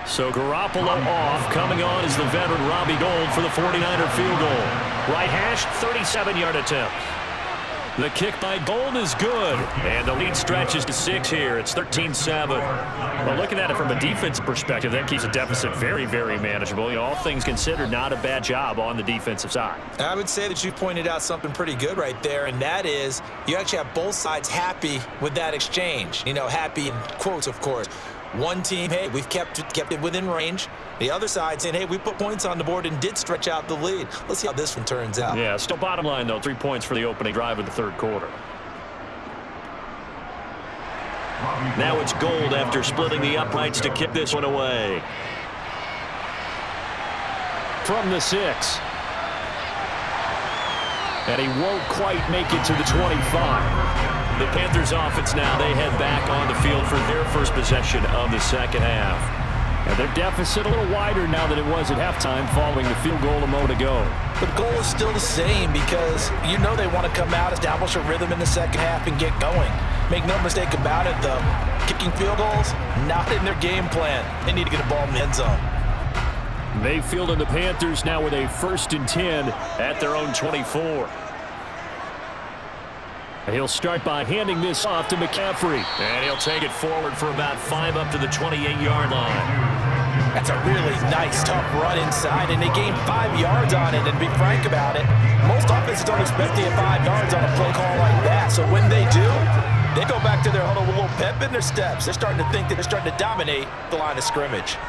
So Garoppolo off. Coming on is the veteran Robbie Gould for the 49er field goal. Right hash, 37-yard attempt. The kick by Gould is good. And the lead stretches to 6 here. It's 13-7. Well, looking at it from a defense perspective, that keeps the deficit very, very manageable. You know, all things considered, not a bad job on the defensive side. I would say that you pointed out something pretty good right there, and that is you actually have both sides happy with that exchange. You know, happy in quotes, of course. One team, hey, we've kept it within range. The other side saying, hey, we put points on the board and did stretch out the lead. Let's see how this one turns out. Yeah, still bottom line, though, 3 points for the opening drive of the 3rd quarter. Now it's Gould after splitting the uprights to kick this one away. From the 6. And he won't quite make it to the 25. The Panthers offense now, they head back on the field for their first possession of the second half. And their deficit a little wider now than it was at halftime following the field goal a moment ago. The goal is still the same because you know they want to come out, establish a rhythm in the second half, and get going. Make no mistake about it, though. Kicking field goals, not in their game plan. They need to get a ball in the end zone. Mayfield and the Panthers now with a 1st and 10 at their own 24. He'll start by handing this off to McCaffrey. And he'll take it forward for about 5 up to the 28-yard line. That's a really nice, tough run inside, and they gained 5 yards on it. And to be frank about it, most offenses don't expect to get 5 yards on a play call like that. So when they do, they go back to their huddle with a little pep in their steps. They're starting to think that they're starting to dominate the line of scrimmage.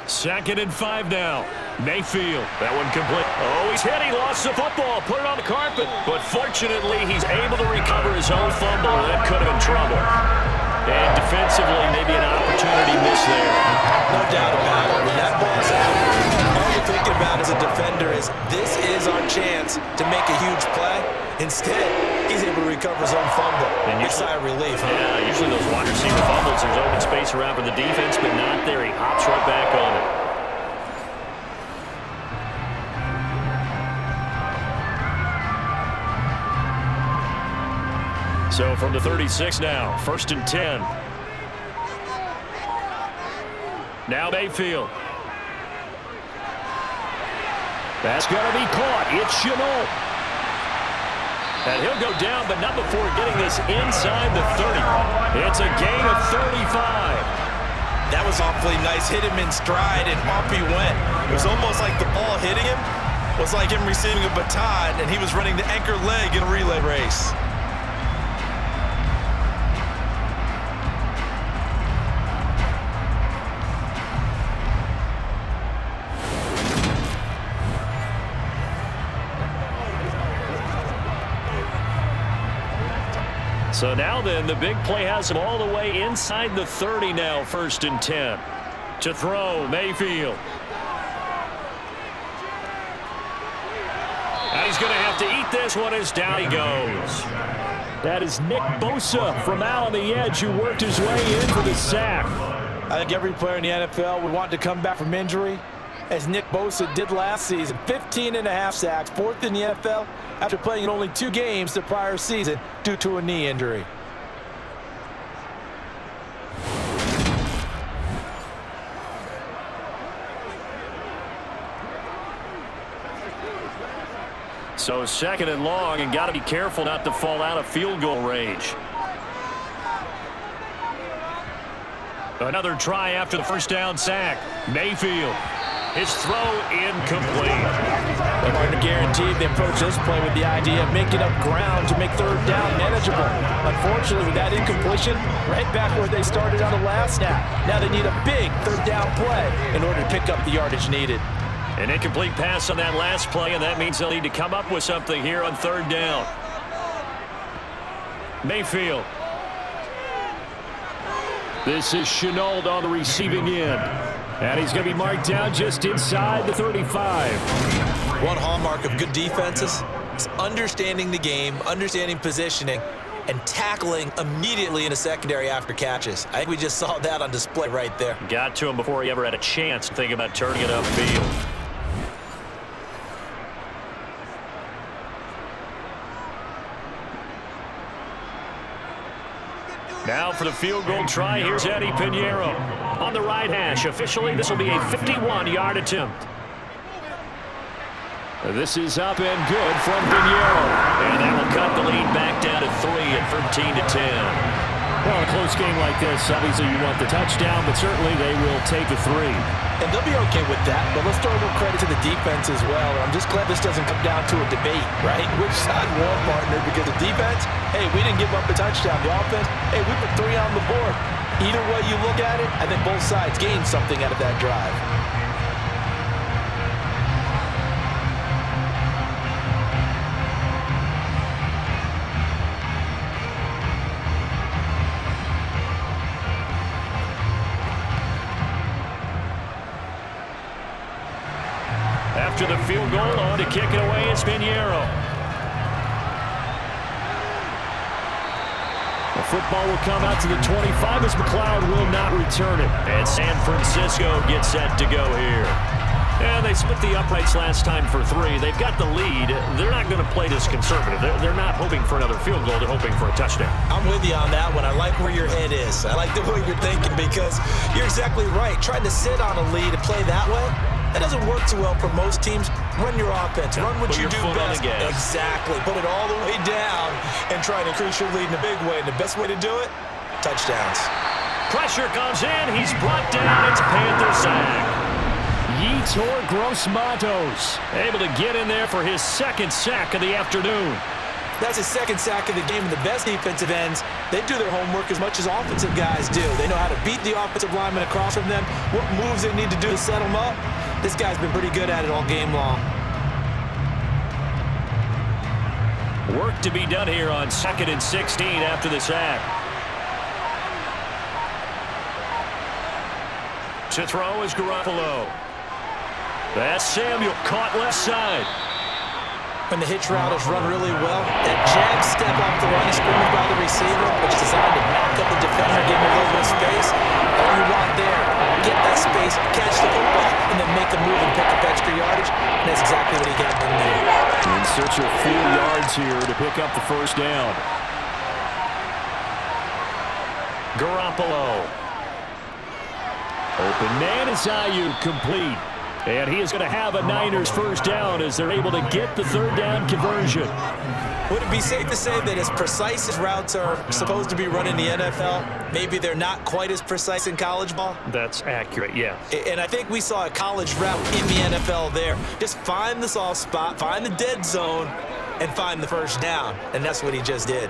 2nd and 5 now. Mayfield, that one complete. Oh, he's hit. He lost the football. Put it on the carpet. But fortunately, he's able to recover his own fumble. That could have been trouble. And defensively, maybe an opportunity miss there. No doubt about it. When that ball's out, all you're thinking about as a defender is this is our chance to make a huge play. Instead, he's able to recover his own fumble. And big sigh of relief. Huh? Yeah, usually those wide receiver fumbles, there's open space around for the defense, but not there. He hops right back on it. So from the 36 now, 1st and 10. Now Mayfield. That's going to be caught. It's Chenault. And he'll go down, but not before getting this inside the 30. It's a gain of 35. That was awfully nice. Hit him in stride, and off he went. It was almost like the ball hitting him was like him receiving a baton, and he was running the anchor leg in a relay race. So now then, the big play has him all the way inside the 30 now, 1st and 10. To throw, Mayfield. And he's going to have to eat this one as down he goes. That is Nick Bosa from out on the edge who worked his way in for the sack. I think every player in the NFL would want to come back from injury, as Nick Bosa did last season. 15.5 sacks, 4th in the NFL, after playing in only 2 games the prior season due to a knee injury. So 2nd and long, and got to be careful not to fall out of field goal range. Another try after the first down sack. Mayfield. His throw incomplete. They wanted to guarantee they approach this play with the idea of making up ground to make third down manageable. Unfortunately, with that incompletion, right back where they started on the last snap. Now they need a big third down play in order to pick up the yardage needed. An incomplete pass on that last play, and that means they'll need to come up with something here on third down. Mayfield. This is Chenault on the receiving end. And he's going to be marked down just inside the 35. One hallmark of good defenses is understanding the game, understanding positioning, and tackling immediately in a secondary after catches. I think we just saw that on display right there. Got to him before he ever had a chance to think about turning it upfield. Now for the field goal try, here's Eddie Pinheiro on the right hash. Officially, this will be a 51-yard attempt. This is up and good from Pinheiro. And that will cut the lead back down to 3 at 13-10. Well, a close game like this, obviously you want the touchdown, but certainly they will take a 3. And they'll be okay with that, but let's throw a little credit to the defense as well. I'm just glad this doesn't come down to a debate, right? Which side won, partner? Because the defense, hey, we didn't give up a touchdown. The offense, hey, we put 3 on the board. Either way you look at it, I think both sides gained something out of that drive. After the field goal, on to kick it away, it's Pinheiro. The football will come out to the 25 as McLeod will not return it. And San Francisco gets set to go here. And they split the uprights last time for 3. They've got the lead. They're not going to play this conservative. They're not hoping for another field goal. They're hoping for a touchdown. I'm with you on that one. I like where your head is. I like the way you're thinking because you're exactly right. Trying to sit on a lead and play that way, that doesn't work too well for most teams. Run your offense. Run what you do best. Exactly. Put it all the way down and try to increase your lead in a big way. And the best way to do it, touchdowns. Pressure comes in. He's brought down. It's Panther sack. Yetur Gross-Matos able to get in there for his second sack of the afternoon. That's his second sack of the game. And the best defensive ends, they do their homework as much as offensive guys do. They know how to beat the offensive lineman across from them, what moves they need to do to set them up. This guy's been pretty good at it all game long. Work to be done here on 2nd and 16 after the sack. To throw is Garoppolo. That's Samuel caught left side. When the hitch route is run really well, that jab step off the line of scrimmage by the receiver, which is designed to knock up the defender, give him a little bit of space. All you want there, get that space, catch the football, and then make a move and pick up extra yardage. And that's exactly what he got done there. In search of 4 yards here to pick up the first down. Garoppolo. Open man is Ayuk, complete. And he is going to have a Niners first down as they're able to get the third down conversion. Would it be safe to say that as precise as routes are supposed to be run in the NFL, maybe they're not quite as precise in college ball? That's accurate, yeah. And I think we saw a college route in the NFL there. Just find the soft spot, find the dead zone, and find the first down. And that's what he just did.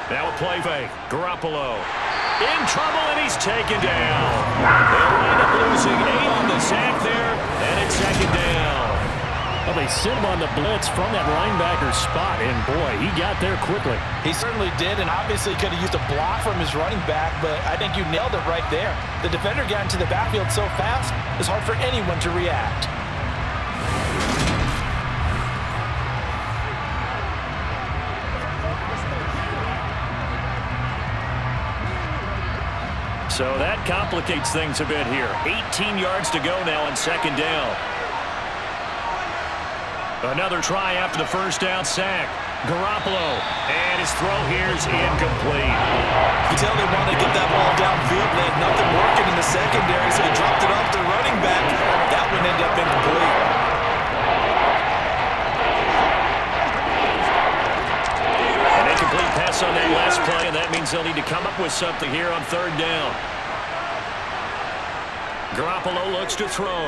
Now a play fake. Garoppolo in trouble, and he's taken down. They'll wind up losing 8 on the sack there, and it's second down. Well, they sent him on the blitz from that linebacker spot, and boy, he got there quickly. He certainly did, and obviously could have used a block from his running back, but I think you nailed it right there. The defender got into the backfield so fast, it's hard for anyone to react. So that complicates things a bit here. 18 yards to go now on second down. Another try after the first down sack. Garoppolo, and his throw here is incomplete. You can tell they want to get that ball downfield. They had nothing working in the secondary, so they dropped it off to the running back. That one ended up incomplete. means they'll need to come up with something here on third down. Garoppolo looks to throw.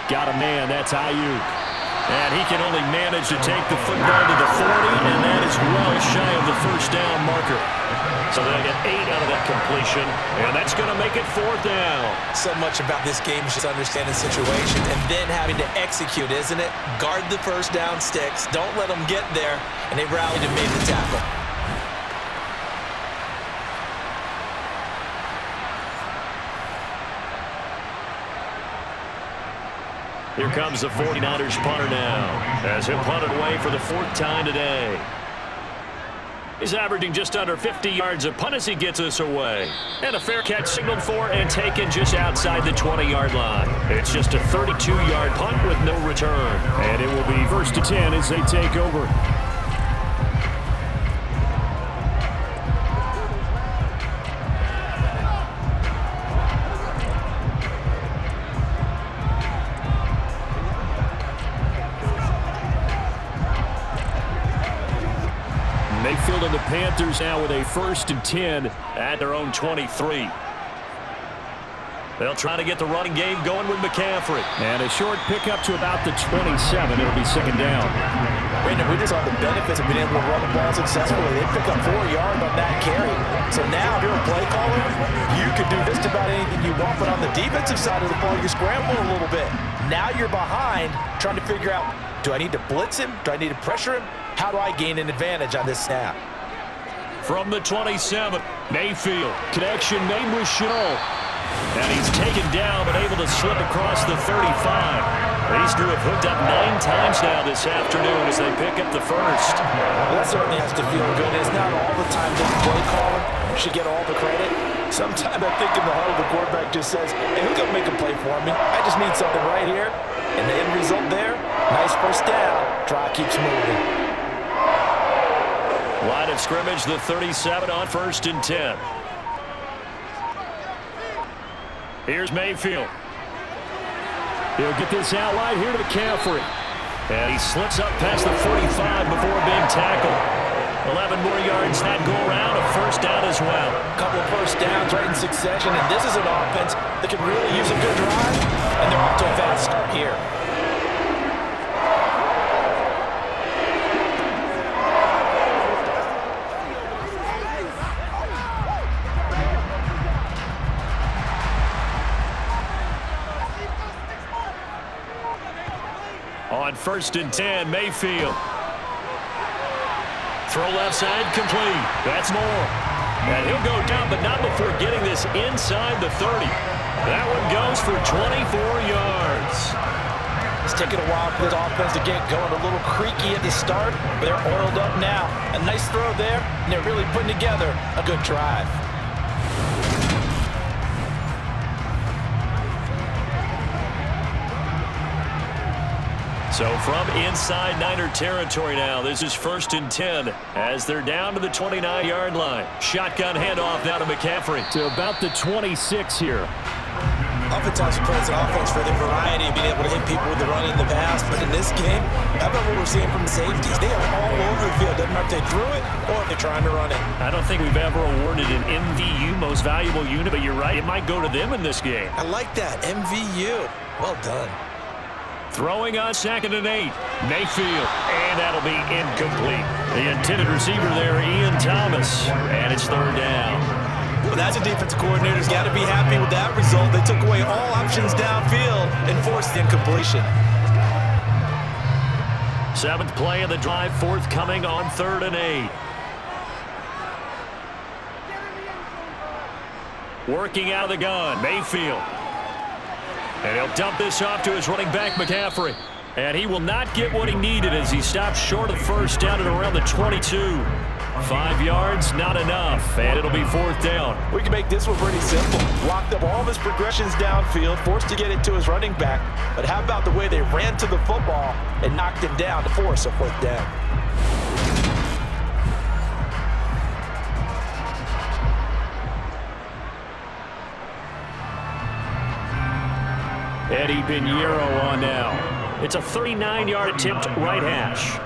Got a man, that's Ayuk. And he can only manage to take the football to the 40, and that is well shy of the first down marker. So they'll get 8 out of that completion, and that's going to make it fourth down. So much about this game is just understanding the situation and then having to execute, isn't it? Guard the first down sticks. Don't let them get there, and they rallied and made the tackle. Here comes the 49ers punter now, as he'll punt it away for the 4th time today. He's averaging just under 50 yards a punt as he gets us away. And a fair catch signaled for and taken just outside the 20-yard line. It's just a 32-yard punt with no return. And it will be 1st and 10 as they take over. Mayfield and the Panthers now with a 1st and 10 at their own 23. They'll try to get the running game going with McCaffrey. And a short pickup to about the 27. It'll be 2nd down. Brandon, we just saw the benefits of being able to run the ball successfully. They pick up 4 yards on that carry. So now, if you're a play caller, you can do just about anything you want. But on the defensive side of the ball, you scramble a little bit. Now you're behind, trying to figure out, do I need to blitz him? Do I need to pressure him? How do I gain an advantage on this snap? From the 27, Mayfield. Connection made with Shenault. And he's taken down, but able to slip across the 35. These two have hooked up 9 times now this afternoon as they pick up the 1st. Well, that certainly has to feel good. It's not all the time that the play caller should get all the credit. Sometimes I think in the heart of the quarterback just says, hey, who's going to make a play for me? I just need something right here. And the end result there, nice 1st down. Drive keeps moving. Line of scrimmage, the 37 on 1st and 10. Here's Mayfield. He'll get this out wide here to McCaffrey. And he slips up past the 45 before being tackled. 11 more yards that go around, a 1st down as well. A couple of 1st downs right in succession, and this is an offense that can really use a good drive, and they're off to a fast start here. On 1st and 10, Mayfield. Throw left side, complete. That's more. And he'll go down, but not before getting this inside the 30. That one goes for 24 yards. It's taken a while for this offense to get going. A little creaky at the start, but they're oiled up now. A nice throw there, and they're really putting together a good drive. So from inside Niner territory now, this is 1st and 10 as they're down to the 29-yard line. Shotgun handoff now to McCaffrey to about the 26 here. Oftentimes you play as an offense for the variety of being able to hit people with the run in the pass, but in this game, how about what we're seeing from the safeties? They are all over the field. Doesn't matter if they threw it or if they're trying to run it. I don't think we've ever awarded an MVU, most valuable unit, but you're right, it might go to them in this game. I like that, MVU. Well done. Throwing on 2nd and 8. Mayfield, and that'll be incomplete. The intended receiver there, Ian Thomas, and it's 3rd down. Well, that's a defensive coordinator's got to be happy with that result. They took away all options downfield and forced the incompletion. 7th play of the drive, forthcoming on 3rd and 8. Working out of the gun, Mayfield. And he'll dump this off to his running back, McCaffrey. And he will not get what he needed as he stops short of 1st down at around the 22. 5 yards, not enough, and it'll be 4th down. We can make this one pretty simple. Locked up all of his progressions downfield, forced to get it to his running back. But how about the way they ran to the football and knocked him down to force a 4th down? Eddie Pinheiro on now. It's a 39-yard attempt right hash.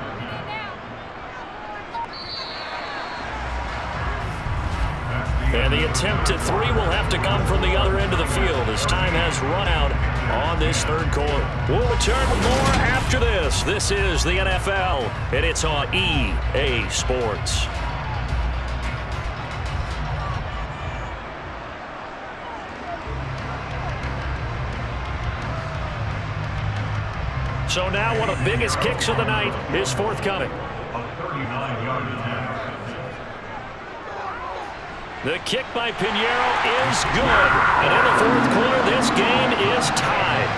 And the attempt at three will have to come from the other end of the field as time has run out on this third quarter. We'll return with more after this. This is the NFL, and it's on EA Sports. So now one of the biggest kicks of the night is forthcoming. The kick by Pinheiro is good. And in the fourth quarter, this game is tied.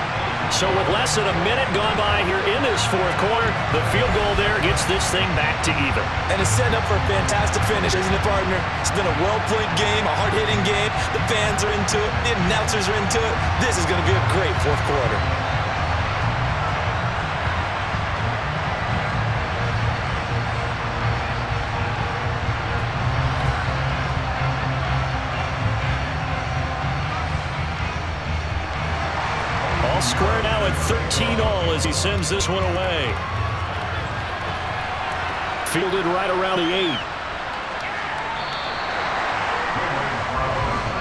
So with less than a minute gone by here in this fourth quarter, the field goal there gets this thing back to even. And it's setting up for a fantastic finish, isn't it, partner? It's been a well-played game, a hard-hitting game. The fans are into it. The announcers are into it. This is going to be a great fourth quarter. Square now at 13-all as he sends this one away. Fielded right around the 8.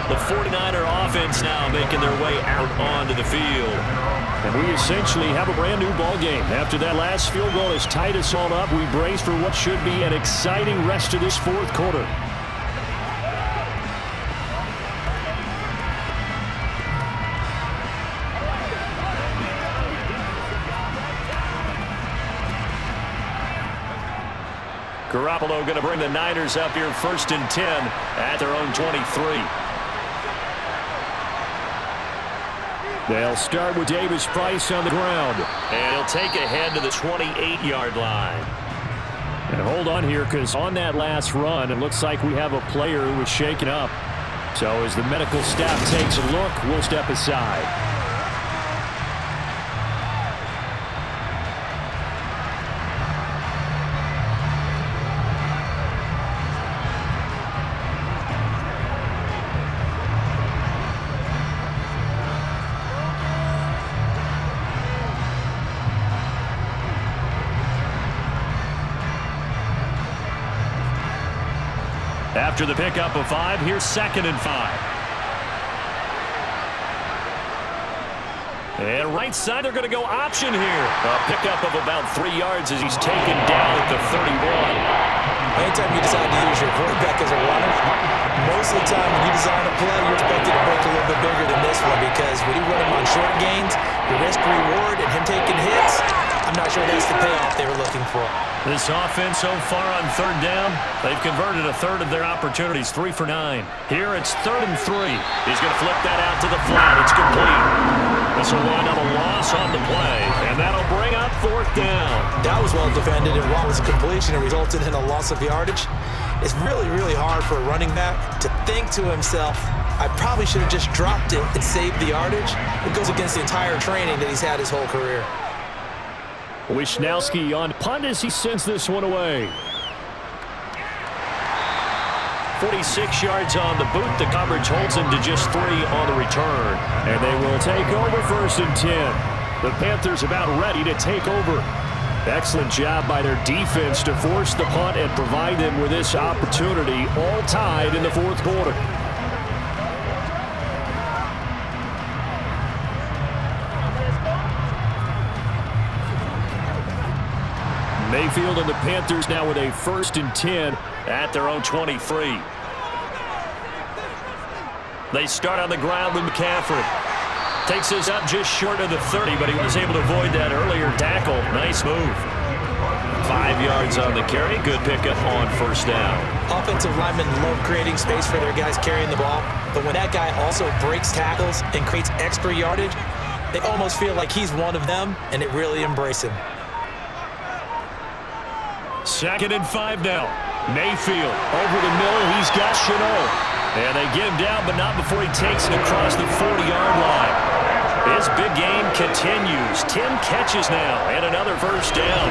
The 49er offense now making their way out onto the field. And we essentially have a brand new ball game. After that last field goal has tied us all up, we brace for what should be an exciting rest of this fourth quarter. Garoppolo going to bring the Niners up here 1st and 10 at their own 23. They'll start with Davis Price on the ground. And he'll take ahead to the 28-yard line. And hold on here, because on that last run, it looks like we have a player who was shaken up. So as the medical staff takes a look, we'll step aside. After the pickup of 5, here's 2nd and 5. And right side, they're going to go option here. A pickup of about 3 yards as he's taken down at the 31. Anytime you decide to use your quarterback as a runner, most of the time when you design a play, you're expected to break a little bit bigger than this one, because when you run him on short gains, the risk-reward and him taking hits, I'm not sure that's the payoff they were looking for. This offense so far on 3rd down, they've converted a third of their opportunities, 3 for 9. Here it's 3rd and 3. He's going to flip that out to the flat. It's complete. This will wind up a loss on the play, and that'll bring up 4th down. That was well defended, and while it was a completion, it resulted in a loss of yardage. It's really, really hard for a running back to think to himself, I probably should have just dropped it and saved the yardage. It goes against the entire training that he's had his whole career. Wishnowski on punt as he sends this one away. 46 yards on the boot. The coverage holds him to just 3 on the return. And they will take over 1st and 10. The Panthers about ready to take over. Excellent job by their defense to force the punt and provide them with this opportunity, all tied in the fourth quarter. Mayfield and the Panthers now with a 1st and 10 at their own 23. They start on the ground with McCaffrey. Takes this up just short of the 30, but he was able to avoid that earlier tackle. Nice move. 5 yards on the carry. Good pickup on 1st down. Offensive linemen love creating space for their guys carrying the ball, but when that guy also breaks tackles and creates extra yardage, they almost feel like he's one of them, and it really embraces him. 2nd and 5 now. Mayfield over the middle. He's got Chanel. And they get him down, but not before he takes it across the 40-yard line. His big game continues. 10 catches now and another 1st down.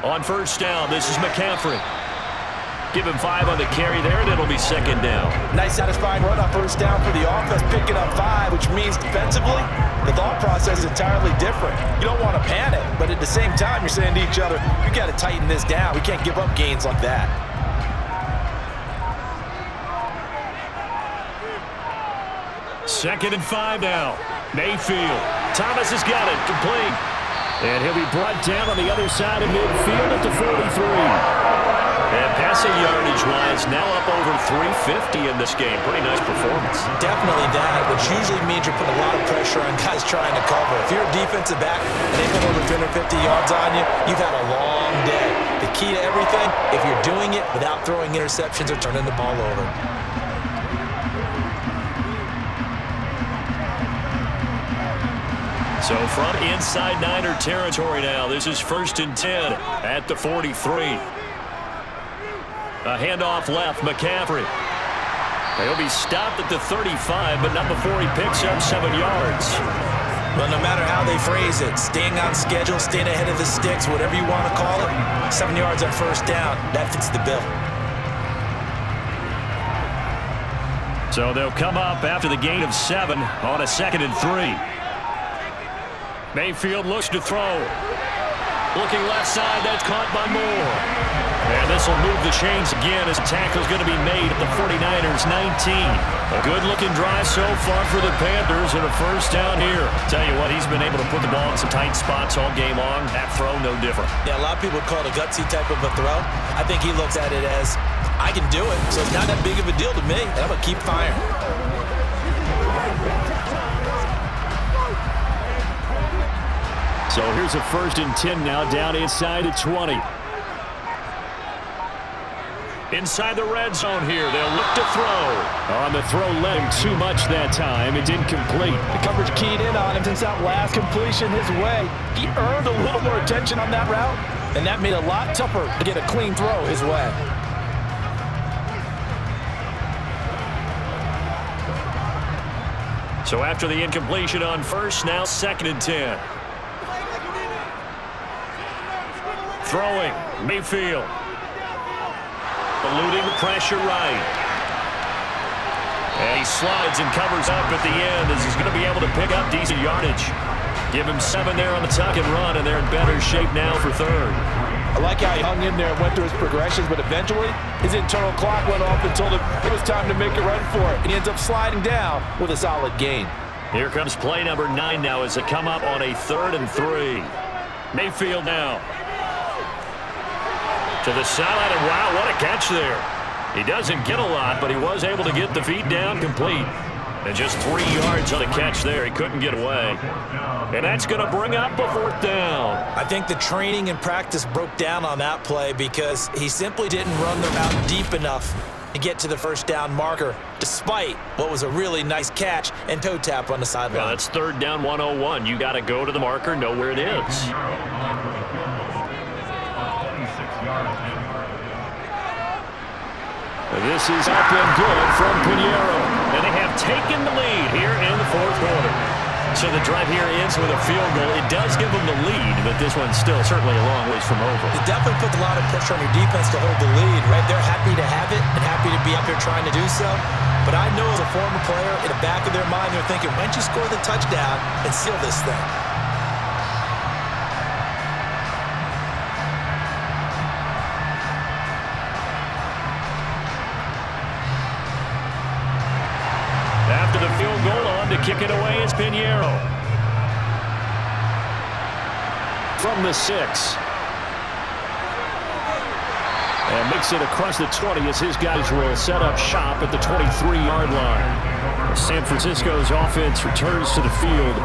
On first down, this is McCaffrey. Give him 5 on the carry there, and it'll be second down. Nice satisfying run on first down for the offense, picking up 5, which means defensively, the thought process is entirely different. You don't want to panic, but at the same time, you're saying to each other, you got to tighten this down. We can't give up gains like that. Second and 5 now. Mayfield. Thomas has got it. Complete. And he'll be brought down on the other side of midfield at the 43. And passing yardage-wise, now up over 350 in this game. Pretty nice performance. Definitely that, which usually means you're putting a lot of pressure on guys trying to cover. If you're a defensive back and they put over 350 yards on you, you've had a long day. The key to everything, if you're doing it without throwing interceptions or turning the ball over. So from inside Niner territory now, this is 1st and 10 at the 43. A handoff left, McCaffrey. He'll be stopped at the 35, but not before he picks up 7 yards. Well, no matter how they phrase it, staying on schedule, staying ahead of the sticks, whatever you want to call it, 7 yards on first down, that fits the bill. So they'll come up after the gain of 7 on a 2nd and 3. Mayfield looks to throw. Looking left side, that's caught by Moore. And this will move the chains again as the tackle is going to be made at the 49ers 19. A good-looking drive so far for the Panthers and a first down here. Tell you what, he's been able to put the ball in some tight spots all game long. That throw, no different. Yeah, a lot of people call it a gutsy type of a throw. I think he looks at it as, I can do it, so it's not that big of a deal to me, and I'm going to keep firing. So here's a 1st and 10 now, down inside at 20. Inside the red zone here, they'll look to throw. On the throw, let him too much that time. It didn't complete. The coverage keyed in on him since that last completion his way. He earned a little more attention on that route, and that made it a lot tougher to get a clean throw his way. So after the incompletion on first, now 2nd and 10. Throwing, Mayfield. Eluding the pressure right. And he slides and covers up at the end as he's going to be able to pick up decent yardage. Give him 7 there on the tuck and run, and they're in better shape now for 3rd. I like how he hung in there and went through his progressions, but eventually his internal clock went off and told him it was time to make a run for it, and he ends up sliding down with a solid gain. Here comes play number 9 now as they come up on a 3rd and 3. Mayfield now. To the sideline, and wow, what a catch there. He doesn't get a lot, but he was able to get the feet down complete. And just 3 yards on the catch there. He couldn't get away. And that's going to bring up a 4th down. I think the training and practice broke down on that play because he simply didn't run the route deep enough to get to the first down marker, despite what was a really nice catch and toe tap on the sideline. Well, that's 3rd down 101. You got to go to the marker, know where it is. This is up and good from Pinheiro. And they have taken the lead here in the 4th quarter. So the drive here ends with a field goal. It does give them the lead, but this one's still certainly a long ways from over. It definitely puts a lot of pressure on your defense to hold the lead, right? They're happy to have it and happy to be up here trying to do so. But I know as a former player, in the back of their mind, they're thinking, why don't you score the touchdown and seal this thing? After the field goal, on to kick it away is Pinheiro. From the 6. And makes it across the 20 as his guys will set up shop at the 23-yard line. San Francisco's offense returns to the field.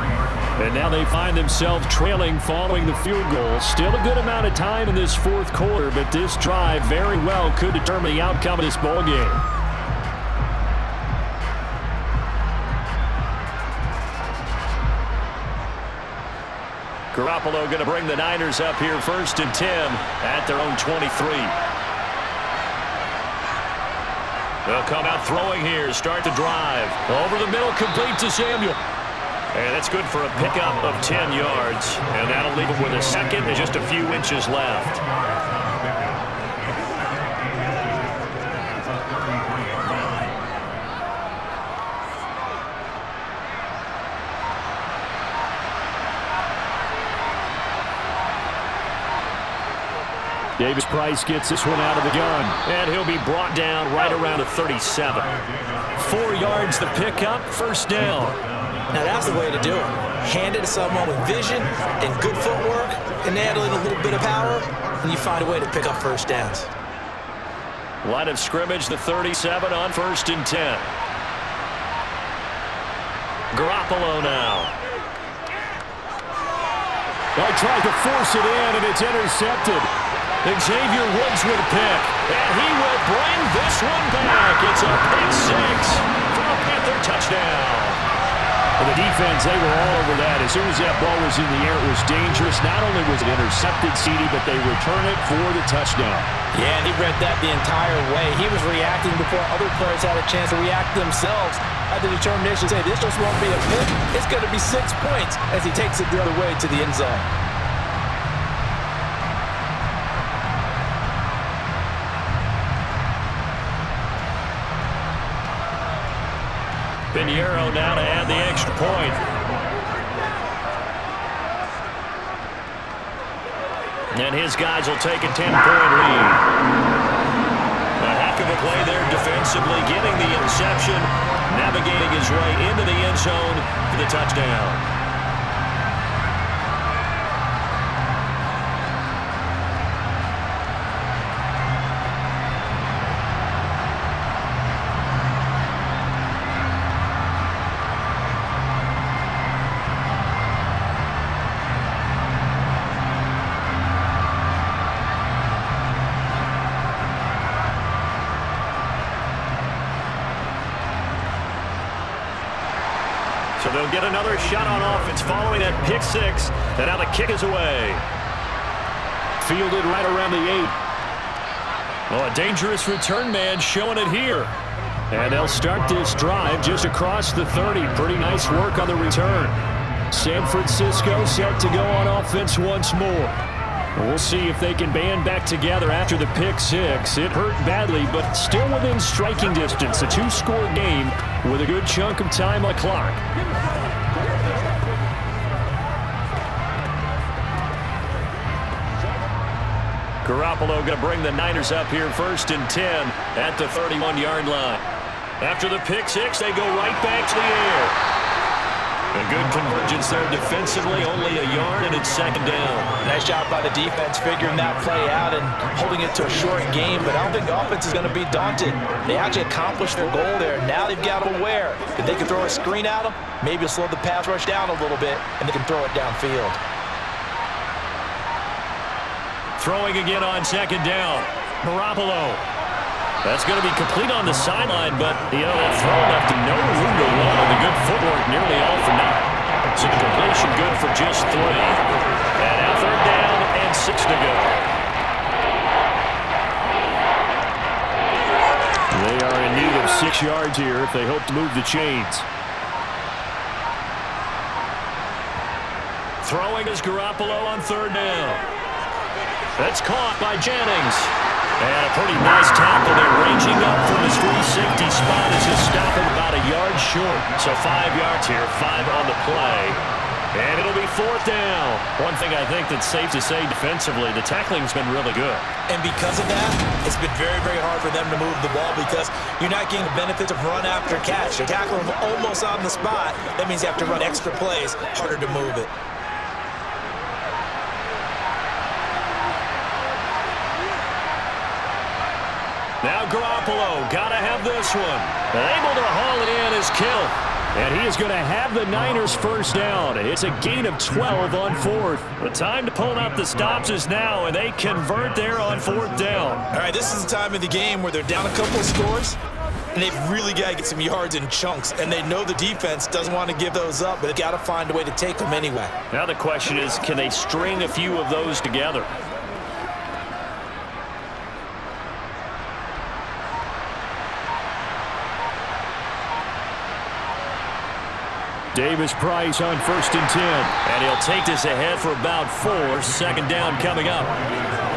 And now they find themselves trailing following the field goal. Still a good amount of time in this 4th quarter, but this drive very well could determine the outcome of this ball game. Garoppolo going to bring the Niners up here 1st and 10 at their own 23. They'll come out throwing here, start the drive. Over the middle, complete to Samuel. And that's good for a pickup of 10 yards. And that'll They'll leave him with a second and just a few inches left. Davis Price gets this one out of the gun. And he'll be brought down right around the 37. 4 yards the pickup, first down. Now that's the way to do it. Hand it to someone with vision and good footwork and handling a little bit of power, and you find a way to pick up first downs. Line of scrimmage, the 37 on 1st and 10. Garoppolo now. Tries to force it in, and it's intercepted. Xavier Woods with a pick. And he will bring this one back. It's a pick 6 for a Panther touchdown. Well, the defense, they were all over that. As soon as that ball was in the air, it was dangerous. Not only was it intercepted, CD, but they return it for the touchdown. Yeah, and he read that the entire way. He was reacting before other players had a chance to react themselves. Had the determination to say, this just won't be a pick. It's going to be 6 points as he takes it the other way to the end zone. Pinheiro now to add the extra point. And his guys will take a 10-point lead. A heck of a play there defensively, getting the interception, navigating his way into the end zone for the touchdown. So they'll get another shot on offense following that pick 6. And now the kick is away. Fielded right around the 8. Well, a dangerous return man showing it here. And they'll start this drive just across the 30. Pretty nice work on the return. San Francisco set to go on offense once more. We'll see if they can band back together after the pick 6. It hurt badly, but still within striking distance. A 2-score game with a good chunk of time on the clock. Garoppolo going to bring the Niners up here 1st and 10 at the 31-yard line. After the pick 6, they go right back to the air. A good convergence there defensively, only a yard, and it's 2nd down. Nice job by the defense figuring that play out and holding it to a short game, but I don't think the offense is going to be daunted. They actually accomplished their goal there. Now they've got them aware that they can throw a screen at them, maybe slow the pass rush down a little bit, and they can throw it downfield. Throwing again on 2nd down. Garoppolo. That's going to be complete on the sideline, but, that throw left him no room to run, and the good footwork nearly all for naught. So the completion good for just 3. And now 3rd down and 6 to go. They are in need of 6 yards here if they hope to move the chains. Throwing is Garoppolo on 3rd down. That's caught by Jennings. And a pretty nice tackle there, ranging up from his free safety spot as he'll stop him about a yard short. So 5 yards here, 5 on the play. And it'll be 4th down. One thing I think that's safe to say defensively, the tackling's been really good. And because of that, it's been very, very hard for them to move the ball because you're not getting the benefits of run after catch. You're tackling them almost on the spot. That means you have to run extra plays, harder to move it. Now Garoppolo, gotta have this one. Able to haul it in is Kittle. And he is going to have the Niners first down. It's a gain of 12 on 4th. The time to pull out the stops is now, and they convert there on 4th down. All right, this is the time of the game where they're down a couple of scores, and they've really got to get some yards in chunks, and they know the defense doesn't want to give those up, but they've got to find a way to take them anyway. Now the question is, can they string a few of those together? Davis-Price on 1st and 10. And he'll take this ahead for about 4. Second down coming up.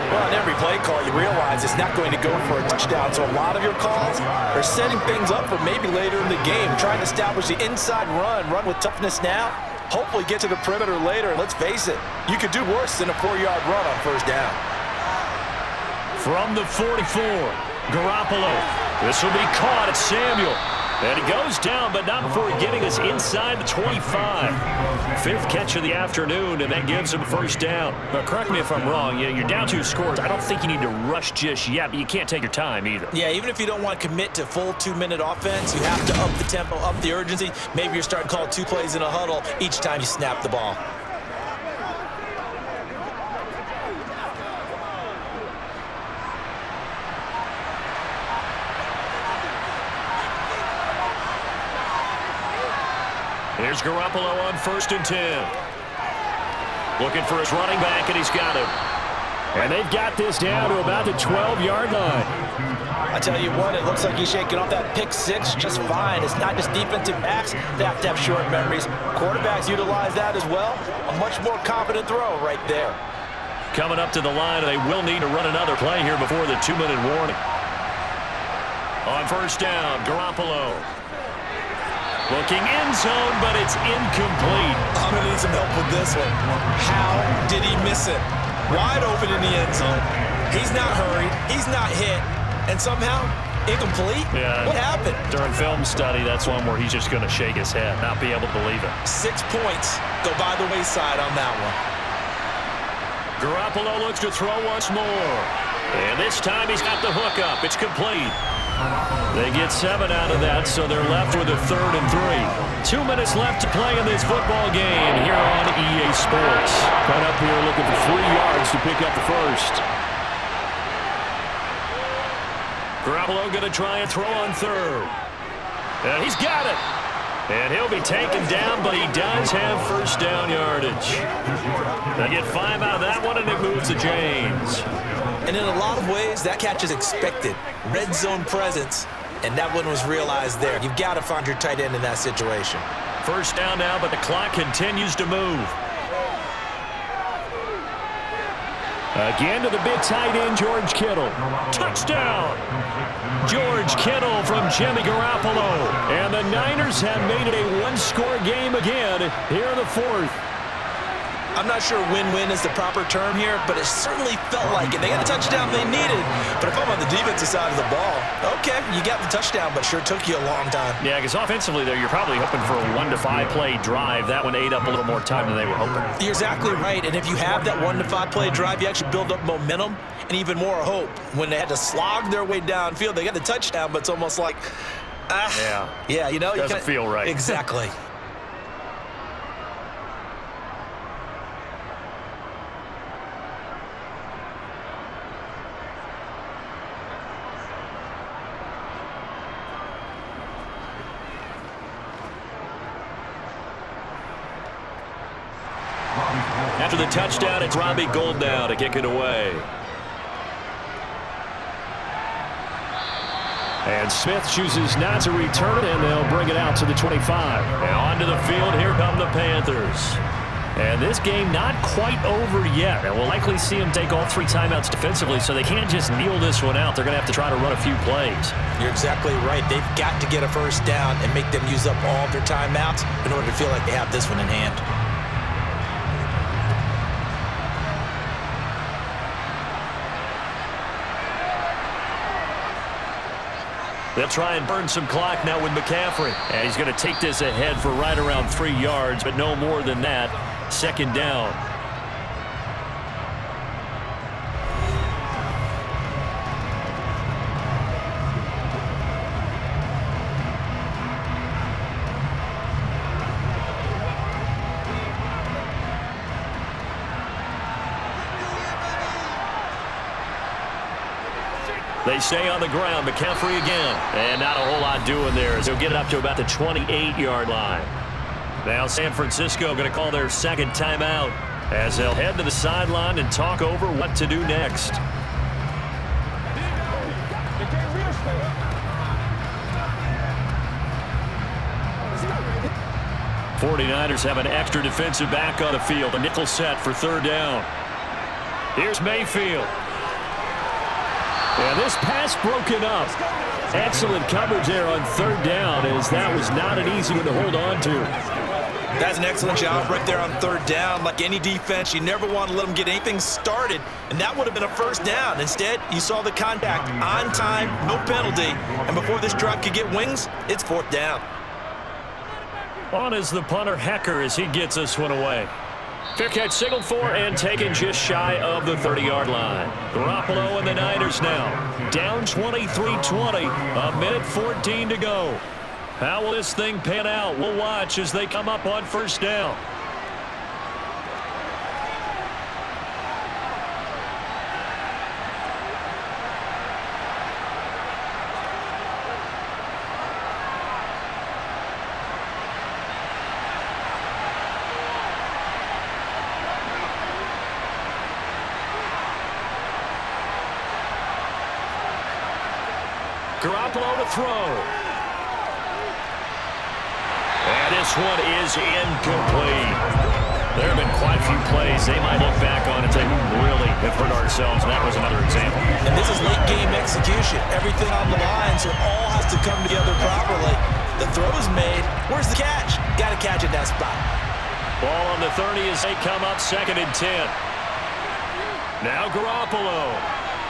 Well, in every play call, you realize it's not going to go for a touchdown. So a lot of your calls are setting things up for maybe later in the game. Trying to establish the inside run with toughness now. Hopefully get to the perimeter later. And let's face it, you could do worse than a 4-yard run on first down. From the 44, Garoppolo. This will be caught at Samuel. And he goes down, but not before getting us inside the 25. 5th catch of the afternoon, and that gives him first down. But correct me if I'm wrong. You're down 2 scores. I don't think you need to rush just yet, but you can't take your time either. Yeah, even if you don't want to commit to full 2-minute offense, you have to up the tempo, up the urgency. Maybe you're starting to call 2 plays in a huddle each time you snap the ball. Here's Garoppolo on 1st and 10. Looking for his running back, and he's got him. And they've got this down to about the 12-yard line. I tell you what, it looks like he's shaking off that pick 6 just fine. It's not just defensive backs that have to have short memories. Quarterbacks utilize that as well. A much more confident throw right there. Coming up to the line, and they will need to run another play here before the 2-minute warning. On first down, Garoppolo. Looking end zone, but it's incomplete. I'm going to need some help with this one. How did he miss it? Wide open in the end zone. He's not hurried. He's not hit. And somehow, incomplete? Yeah. What happened? During film study, that's one where he's just going to shake his head, not be able to believe it. 6 points go by the wayside on that one. Garoppolo looks to throw once more. And this time he's got the hook up. It's complete. They get 7 out of that, so they're left with a 3rd and 3. 2 minutes left to play in this football game here on EA Sports. Cut up here looking for 3 yards to pick up the first. Garoppolo going to try and throw on 3rd. And he's got it. And he'll be taken down, but he does have first down yardage. They get 5 out of that one, and it moves to James. And in a lot of ways, that catch is expected. Red zone presence, and that one was realized there. You've got to find your tight end in that situation. First down now, but the clock continues to move. Again to the big tight end, George Kittle. Touchdown! George Kittle from Jimmy Garoppolo. And the Niners have made it a 1-score game again here in the 4th. I'm not sure win-win is the proper term here, but it certainly felt like it. They got the touchdown they needed, but if I'm on the defensive side of the ball, okay, you got the touchdown, but sure took you a long time. Yeah, because offensively there, you're probably hoping for a 1 to 5 play drive. That one ate up a little more time than they were hoping. You're exactly right, and if you have that 1 to 5 play drive, you actually build up momentum and even more hope. When they had to slog their way downfield, they got the touchdown, but it's almost like, yeah, you know, doesn't feel right. Exactly. After the touchdown, it's Robbie Gould now to kick it away. And Smith chooses not to return it, and they'll bring it out to the 25. And onto the field, here come the Panthers. And this game not quite over yet. And we'll likely see them take all 3 timeouts defensively, so they can't just kneel this one out. They're going to have to try to run a few plays. You're exactly right. They've got to get a first down and make them use up all of their timeouts in order to feel like they have this one in hand. They'll try and burn some clock now with McCaffrey. And he's going to take this ahead for right around 3 yards, but no more than that. Second down. They stay on the ground. McCaffrey again. And not a whole lot doing there as he'll get it up to about the 28-yard line. Now San Francisco going to call their second timeout as they'll head to the sideline and talk over what to do next. 49ers have an extra defensive back on the field. A nickel set for third down. Here's Mayfield. And this pass broken up. Excellent coverage there on third down, as that was not an easy one to hold on to. That's an excellent job right there on third down. Like any defense, you never want to let them get anything started, and that would have been a first down. Instead, you saw the contact on time, no penalty, and before this drive could get wings, it's fourth down. On is the punter, Hecker, as he gets this one away. Fair catch signaled for and taken just shy of the 30-yard line. Garoppolo and the Niners now down 23-20, a minute 14 to go. How will this thing pan out? We'll watch as they come up on first down. Garoppolo to throw. And this one is incomplete. There have been quite a few plays they might look back on and say, we really have hurt ourselves, and that was another example. And this is late game execution. Everything on the line, so it all has to come together properly. The throw's made. Where's the catch? Got to catch it in that spot. Ball on the 30 as they come up 2nd and 10. Now Garoppolo.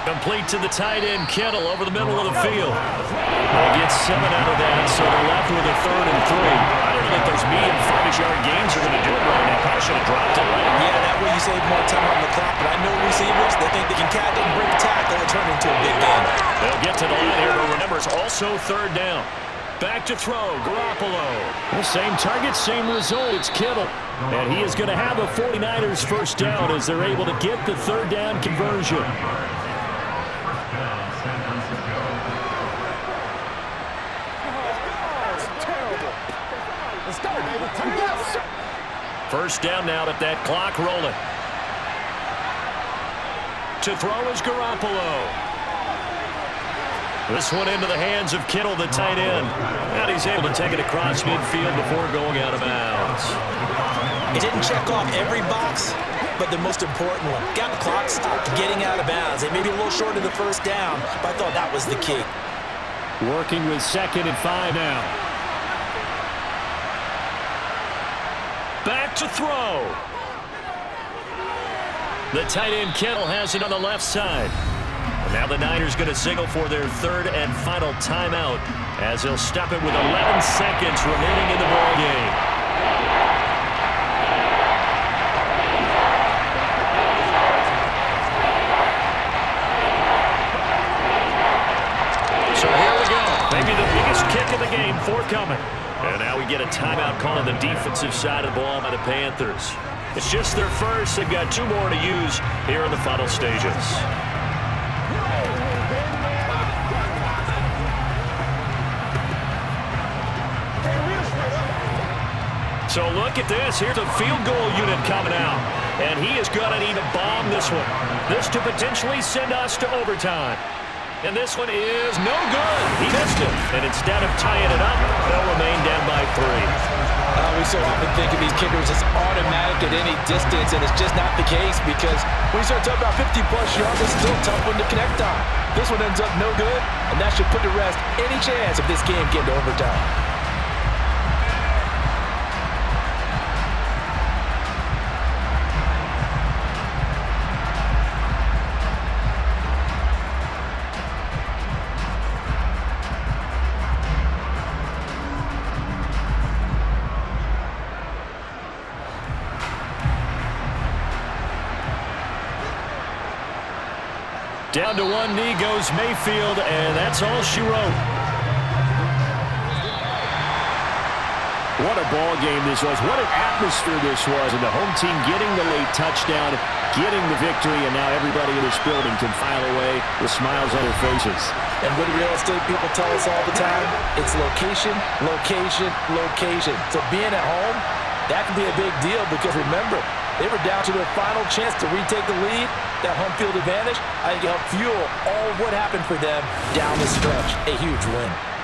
Complete to the tight end, Kittle, over the middle of the field. They get 7 out of that, so they're left with a 3rd and 3. I don't think those medium 5-yard gains are going to do it right now. Probably should have dropped it, right? Yeah, that way you save more time on the clock, but I know receivers, they think they can catch it and break a tackle and turn it into a big game. They'll get to the line here, but remember, it's also 3rd down. Back to throw, Garoppolo. Well, same target, same result. It's Kittle. And he is going to have a 49ers first down as they're able to get the 3rd down conversion. First down now with that clock rolling. To throw is Garoppolo. This one into the hands of Kittle, the tight end. And he's able to take it across midfield before going out of bounds. It didn't check off every box, but the most important one. Got the clock stopped, getting out of bounds. They may be a little short of the first down, but I thought that was the key. Working with 2nd and 5 now. Back to throw. The tight end Kittle has it on the left side. And now the Niners going to signal for their 3rd and final timeout as they'll stop it with 11 seconds remaining in the ballgame. So here we go. Maybe the biggest kick of the game forthcoming. And now we get a timeout call on the defensive side of the ball by the Panthers. It's just their first. They've got 2 more to use here in the final stages. So look at this. Here's a field goal unit coming out. And he is going to need to bomb this one. This to potentially send us to overtime. And this one is no good. He missed it. And instead of tying it up, they'll remain down by 3. We so often think of these kickers as automatic at any distance, and it's just not the case because when you start talking about 50-plus yards, it's still a tough one to connect on. This one ends up no good, and that should put to rest any chance of this game getting to overtime. Down to one knee goes Mayfield, and that's all she wrote. What a ball game this was. What an atmosphere this was. And the home team getting the late touchdown, getting the victory, and now everybody in this building can file away with smiles on their faces. And what real estate people tell us all the time, it's location, location, location. So being at home, that can be a big deal because remember, they were down to their final chance to retake the lead. That home field advantage, I think, helped fuel all of what happened for them down the stretch. A huge win.